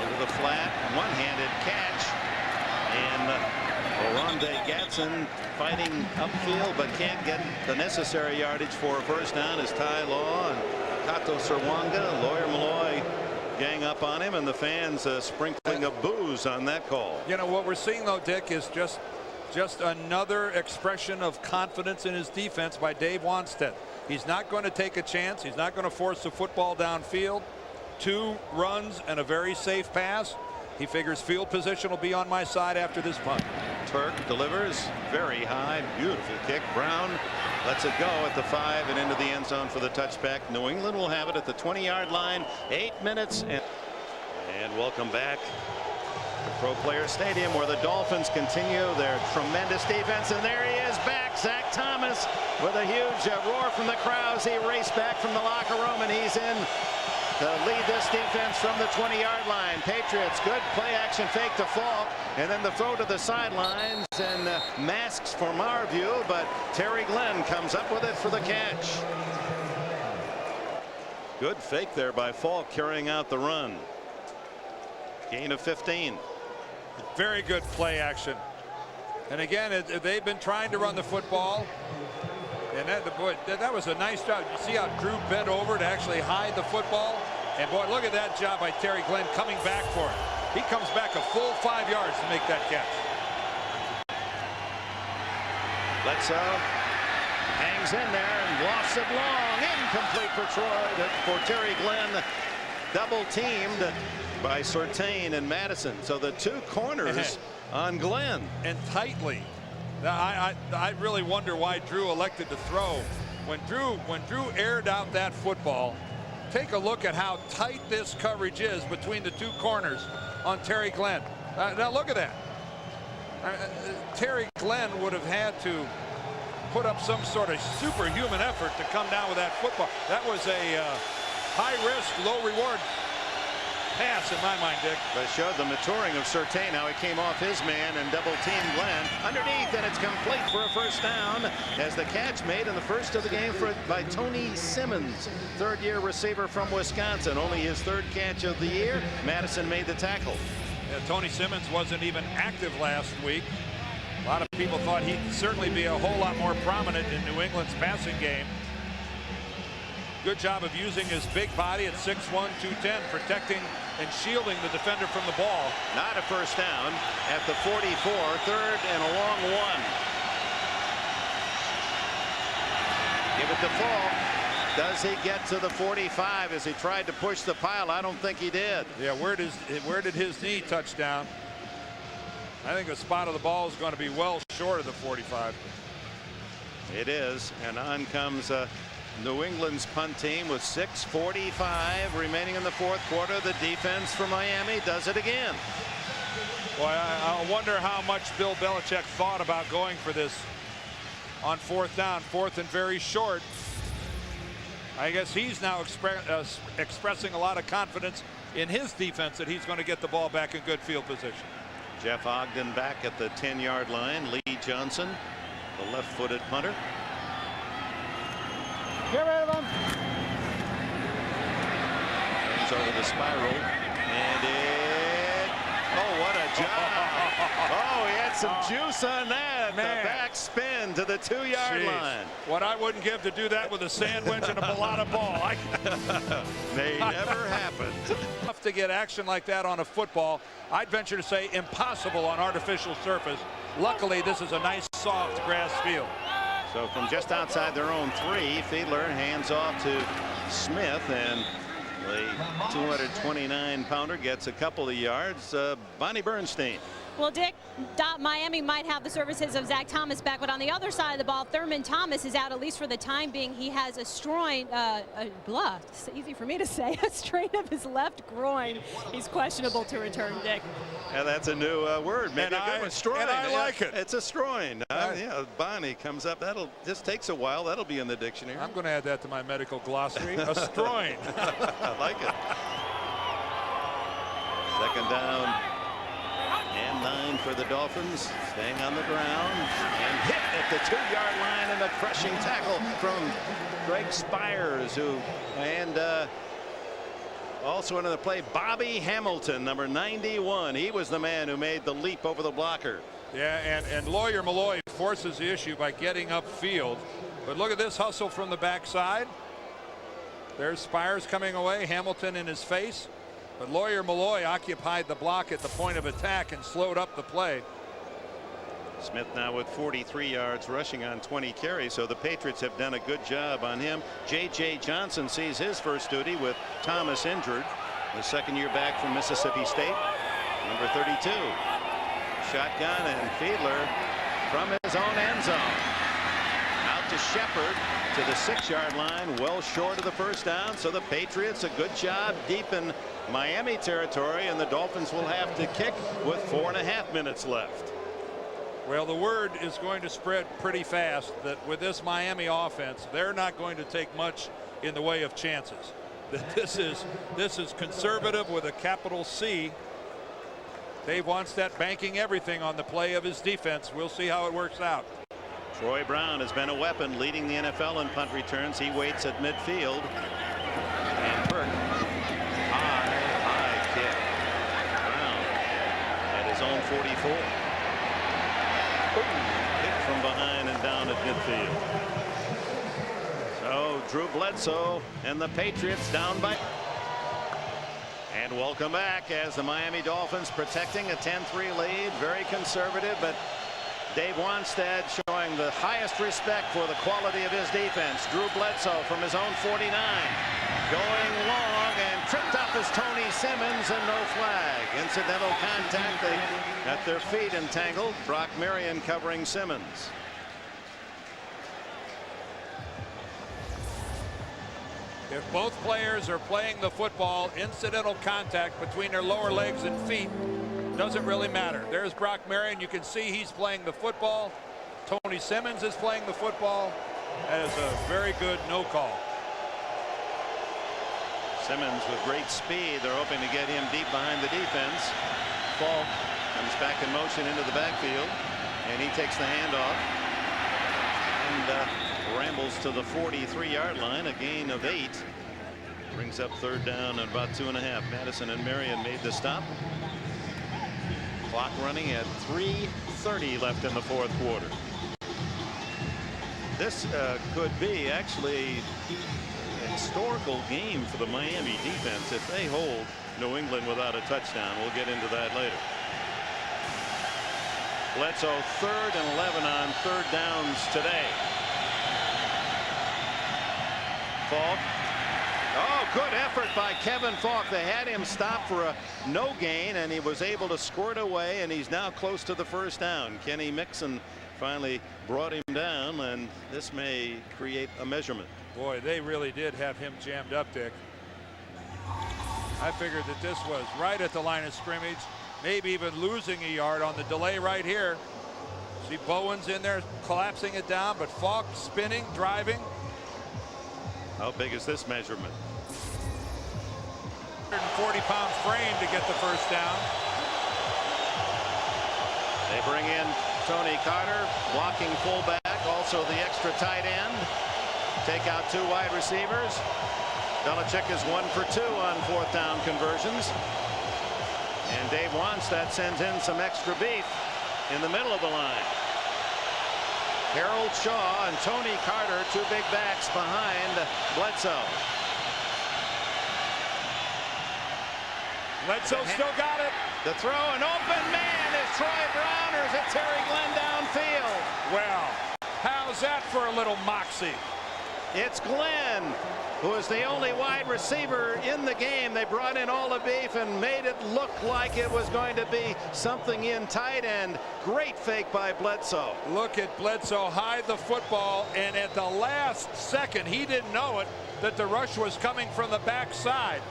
into the flat, one-handed catch, and Oronde Gatson fighting upfield but can't get the necessary yardage for a first down as Ty Law and Kato Serwanga, Lawyer Malloy gang up on him, and the fans sprinkling of booze on that call. You know what we're seeing though, Dick, is just another expression of confidence in his defense by Dave Wanstead. He's not going to take a chance. He's not going to force the football downfield. 2 runs and a very safe pass. He figures field position will be on my side after this punt. Turk delivers very high, beautiful kick. Brown lets it go at the 5 and into the end zone for the touchback. New England will have it at the 20-yard line. 8 minutes and welcome back to Pro Player Stadium, where the Dolphins continue their tremendous defense, and there he is back. Zach Thomas with a huge roar from the crowds. He raced back from the locker room, and he's in to lead this defense from the 20-yard line. Patriots, good play action fake to Falk, and then the throw to the sidelines, and masks from our view, but Terry Glenn comes up with it for the catch. Good fake there by Falk, carrying out the run. Gain of 15. Very good play action. And again, they've been trying to run the football. And that was a nice job. You see how Drew bent over to actually hide the football? And boy, look at that job by Terry Glenn coming back for it. He comes back a full 5 yards to make that catch. Bledsoe hangs in there and lofts it long. Incomplete for Troy, for Terry Glenn. Double teamed by Surtain and Madison. So the 2 corners on Glenn. And tightly. I really wonder why Drew elected to throw. When Drew aired out that football, take a look at how tight this coverage is between the 2 corners on Terry Glenn. Now look at that. Terry Glenn would have had to put up some sort of superhuman effort to come down with that football. That was a high risk, low reward pass in my mind, Dick. But it showed the maturing of Surtain, how he came off his man and double teamed Glenn underneath, and it's complete for a first down as the catch made in the first of the game by Tony Simmons, 3rd-year receiver from Wisconsin. Only his 3rd catch of the year. Madison made the tackle. Yeah, Tony Simmons wasn't even active last week. A lot of people thought he'd certainly be a whole lot more prominent in New England's passing game. Good job of using his big body at 6'1", 210, protecting and shielding the defender from the ball. Not a first down at the 44, 3rd and a long 1. Give it to Falk. Does he get to the 45 as he tried to push the pile? I don't think he did. Yeah, where did his knee touch down? I think the spot of the ball is going to be well short of the 45. It is, and on comes New England's punt team with 6:45 remaining in the 4th quarter. The defense for Miami does it again. Boy, I wonder how much Bill Belichick thought about going for this on 4th down, 4th and very short. I guess he's now expressing a lot of confidence in his defense that he's going to get the ball back in good field position. Jeff Ogden back at the 10-yard line. Lee Johnson, the left-footed punter. Get rid of him. Turns over the spiral, and oh, what a job. Oh, he had some juice on that. Man. The back spin to the 2-yard line. What I wouldn't give to do that with a sandwich and a balata ball. May never happen. Tough to get action like that on a football. I'd venture to say impossible on artificial surface. Luckily, this is a nice soft grass field. So from just outside their own 3, Fiedler hands off to Smith, and the 229-pounder gets a couple of yards. Bonnie Bernstein. Well, Dick, Miami might have the services of Zach Thomas back, but on the other side of the ball, Thurman Thomas is out, at least for the time being. He has a strain, it's easy for me to say, a strain of his left groin. He's questionable to return, Dick. Yeah, that's a new word. Maybe a good one. Stroin. And I like it. It's a stroin. Yeah, Bonnie comes up. That'll just takes a while. That'll be in the dictionary. I'm going to add that to my medical glossary. A stroin. I like it. 2nd down for the Dolphins, staying on the ground and hit at the 2-yard line, and a crushing tackle from Greg Spires, also into the play, Bobby Hamilton, number 91. He was the man who made the leap over the blocker. Yeah, and Lawyer Malloy forces the issue by getting upfield. But look at this hustle from the backside. There's Spires coming away, Hamilton in his face. But Lawyer Malloy occupied the block at the point of attack and slowed up the play. Smith now with 43 yards rushing on 20 carries, so the Patriots have done a good job on him. J.J. Johnson sees his first duty with Thomas injured, the second-year back from Mississippi State, number 32. Shotgun, and Fiedler from his own end zone. Out to Shepard to the 6-yard line, well short of the first down. So the Patriots, a good job deep in Miami territory, and the Dolphins will have to kick with 4.5 minutes left. Well, the word is going to spread pretty fast that with this Miami offense, they're not going to take much in the way of chances. That this is conservative with a capital C. Dave Wannstedt banking everything on the play of his defense. We'll see how it works out. Troy Brown has been a weapon, leading the NFL in punt returns. He waits at midfield. Enberg, high kick. Brown at his own 44. Hit from behind and down at midfield. So Drew Bledsoe and the Patriots down by. And welcome back as the Miami Dolphins protecting a 10-3 lead. Very conservative, but Dave Wannstedt showing the highest respect for the quality of his defense. Drew Bledsoe from his own 49, going long, and tripped up is Tony Simmons, and no flag. Incidental contact. They got their feet entangled. Brock Marion covering Simmons. If both players are playing the football, incidental contact between their lower legs and feet doesn't really matter. There's Brock Marion. You can see he's playing the football. Tony Simmons is playing the football. That is a very good no call. Simmons with great speed. They're hoping to get him deep behind the defense. Falk comes back in motion into the backfield, and he takes the handoff and rambles to the 43-yard line, a gain of 8. Brings up third down and about 2.5. Madison and Marion made the stop. Clock running at 3:30 left in the fourth quarter. This could be actually a historical game for the Miami defense if they hold New England without a touchdown. We'll get into that later. Bledsoe 3rd and 11 on third downs today. Falk. Oh, good effort by Kevin Falk. They had him stopped for a no gain, and he was able to squirt away, and he's now close to the first down. Kenny Mixon finally brought him down, and this may create a measurement. Boy, they really did have him jammed up, Dick. I figured that this was right at the line of scrimmage, maybe even losing a yard on the delay right here. See Bowen's in there collapsing it down, but Falk spinning, driving. How big is this measurement? 140-pound frame to get the first down. They bring in Tony Carter, blocking fullback, also the extra tight end. Take out 2 wide receivers. Belichick is 1 for 2 on fourth down conversions. And Dave Wannstedt sends in some extra beef in the middle of the line. Harold Shaw and Tony Carter, 2 big backs behind Bledsoe. Bledsoe still got it. The throw, an open man is Troy Brown, or is it Terry Glenn downfield? Well, how's that for a little moxie? It's Glenn, who is the only wide receiver in the game. They brought in all the beef and made it look like it was going to be something in tight end. Great fake by Bledsoe. Look at Bledsoe hide the football, and at the last second, he didn't know it, that the rush was coming from the backside.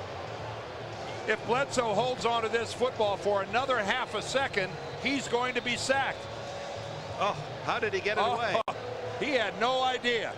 If Bledsoe holds on to this football for another half a second, he's going to be sacked. Oh, how did he get it away? He had no idea.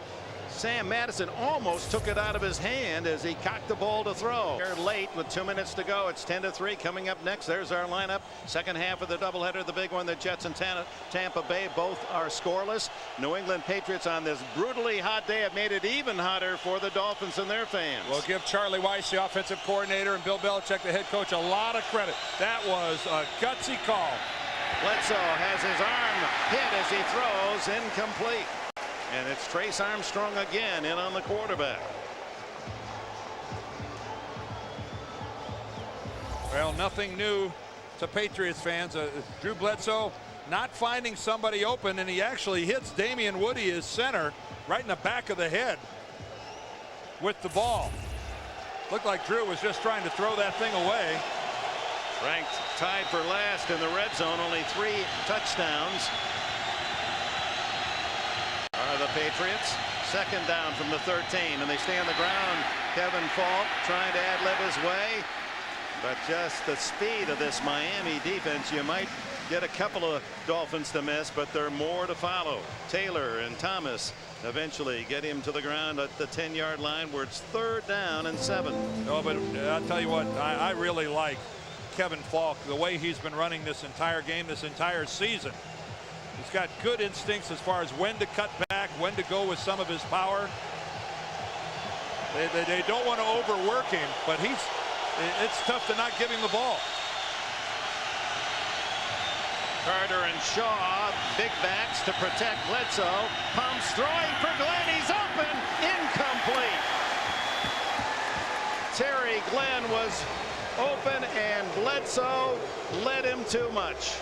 Sam Madison almost took it out of his hand as he cocked the ball to throw. They're late with 2 minutes to go. It's 10-3. Coming up next, there's our lineup. Second half of the doubleheader, the big one. The Jets and Tampa Bay both are scoreless. New England Patriots on this brutally hot day have made it even hotter for the Dolphins and their fans. We'll give Charlie Weiss, the offensive coordinator, and Bill Belichick, the head coach, a lot of credit. That was a gutsy call. Bledsoe has his arm hit as he throws, incomplete. And it's Trace Armstrong again in on the quarterback. Well, nothing new to Patriots fans. Drew Bledsoe not finding somebody open, and he actually hits Damian Woody, his center, right in the back of the head with the ball. Looked like Drew was just trying to throw that thing away. Ranked tied for last in the red zone, only 3 touchdowns. Are the Patriots. Second down from the 13, and they stay on the ground. Kevin Falk trying to ad-lib his way, but just the speed of this Miami defense, you might get a couple of Dolphins to miss, but there are more to follow. Taylor and Thomas eventually get him to the ground at the 10-yard line, where it's 3rd down and 7. No, but I'll tell you what, I really like Kevin Falk, the way he's been running this entire game, this entire season. He's got good instincts as far as when to cut back, when to go with some of his power. They don't want to overwork him, but it's tough to not give him the ball. Carter and Shaw, big backs to protect Bledsoe. Pumps throwing for Glenn. He's open. Incomplete. Terry Glenn was open, and Bledsoe led him too much.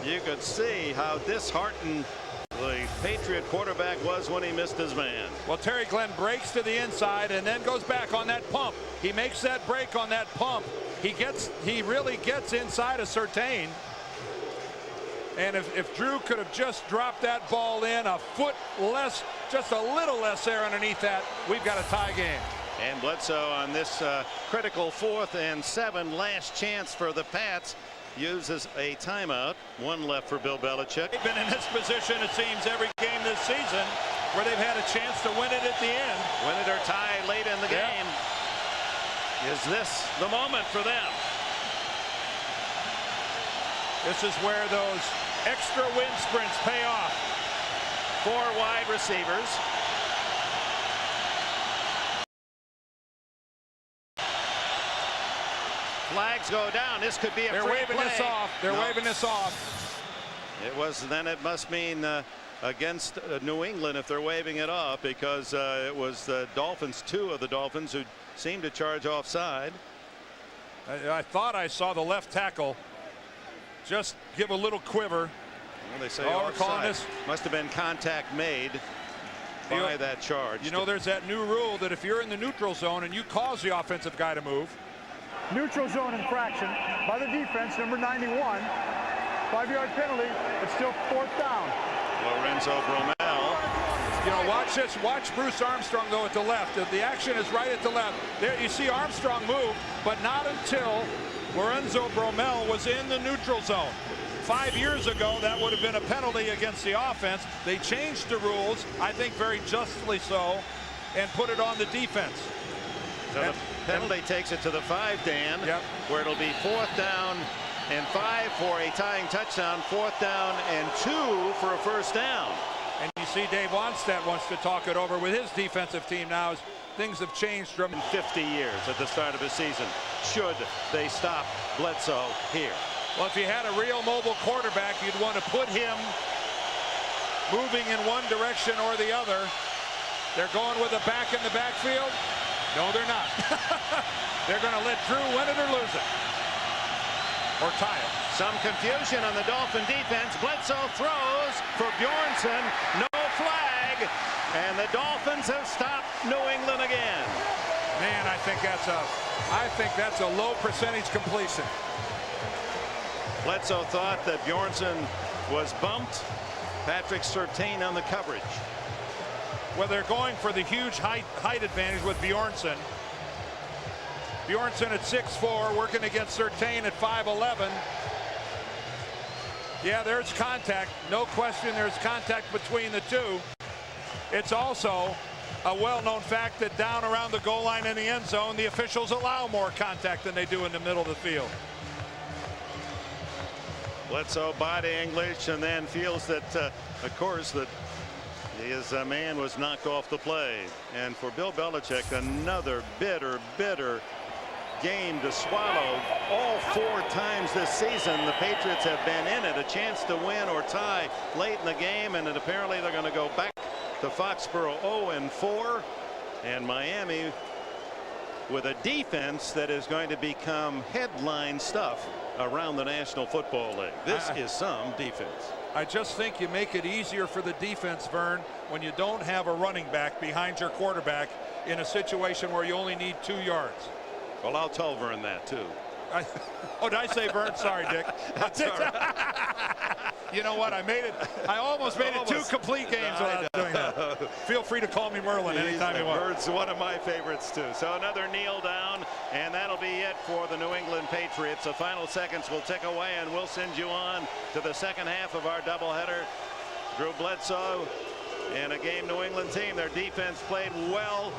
You could see how disheartened the Patriot quarterback was when he missed his man. Well, Terry Glenn breaks to the inside and then goes back on that pump. He makes that break on that pump. He really gets inside of Surtain. And if Drew could have just dropped that ball in a foot less, just a little less there underneath that, we've got a tie game. And Bledsoe on this critical 4th and 7, last chance for the Pats, uses a timeout. 1 left for Bill Belichick. They've been in this position, it seems, every game this season where they've had a chance to win it at the end. Win it or tie late in the game. Is this the moment for them? This is where those extra wind sprints pay off. 4 wide receivers. Flags go down. This could be a free play. They're waving this off. They're waving this off. It was. Then it must mean against New England if they're waving it off, because it was the Dolphins, 2 of the Dolphins, who seemed to charge offside. I thought I saw the left tackle just give a little quiver. Well, they say we're calling this. Must have been contact made by that charge. You know, there's that new rule that if you're in the neutral zone and you cause the offensive guy to move. Neutral zone infraction by the defense, number 91. 5-yard penalty. It's still 4th down. Lorenzo Bromell. You know, watch this. Watch Bruce Armstrong go at the left. The action is right at the left. There you see Armstrong move, but not until Lorenzo Bromell was in the neutral zone. 5 years ago, that would have been a penalty against the offense. They changed the rules, I think very justly so, and put it on the defense. So the penalty takes it to the 5, Dan, where it'll be 4th down and 5 for a tying touchdown, 4th down and 2 for a first down. And you see Dave Onstad wants to talk it over with his defensive team now as things have changed from 50 years at the start of the season. Should they stop Bledsoe here? Well, if you had a real mobile quarterback, you'd want to put him moving in one direction or the other. They're going with a back in the backfield. No, they're not. They're going to let Drew win it or lose it. Or tie it. Some confusion on the Dolphin defense. Bledsoe throws for Bjornsson. No flag. And the Dolphins have stopped New England again. Man, I think that's a low percentage completion. Bledsoe thought that Bjornsson was bumped. Patrick Surtain on the coverage. Well, they're going for the huge height advantage with Bjornsson. Bjornsson at 6'4", working against Surtain at 5'11". Yeah, there's contact. No question there's contact between the two. It's also a well-known fact that down around the goal line in the end zone, the officials allow more contact than they do in the middle of the field. Bledsoe body English and then feels that, of course, that his man was knocked off the play. And for Bill Belichick, another bitter game to swallow. All 4 times this season the Patriots have been in it, a chance to win or tie late in the game, and apparently they're going to go back to Foxborough 0-4, and Miami with a defense that is going to become headline stuff around the National Football League. This is some defense. I just think you make it easier for the defense, Vern, when you don't have a running back behind your quarterback in a situation where you only need 2 yards. Well, I'll tell Vern that too. Oh, did I say Vern? Sorry, Dick. You know what? I almost made it 2 complete games without doing that. Feel free to call me Merlin anytime you want. Vern's one of my favorites too. So another kneel down, and that'll be it for the New England Patriots. The final seconds will tick away, and we'll send you on to the second half of our doubleheader. Drew Bledsoe and a game New England team. Their defense played well.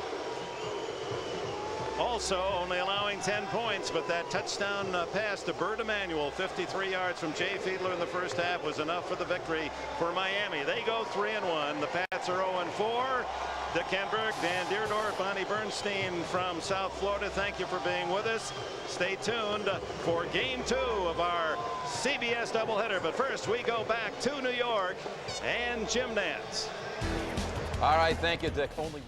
Also only allowing 10 points, but that touchdown pass to Bert Emanuel, 53 yards from Jay Fiedler in the first half, was enough for the victory for Miami. They go 3-1. The Pats are 0-4. Dick Enberg, Dan Dierdorf, Bonnie Bernstein from South Florida, thank you for being with us. Stay tuned for game 2 of our CBS doubleheader. But first, we go back to New York and Jim Nantz. All right, thank you, Dick. Only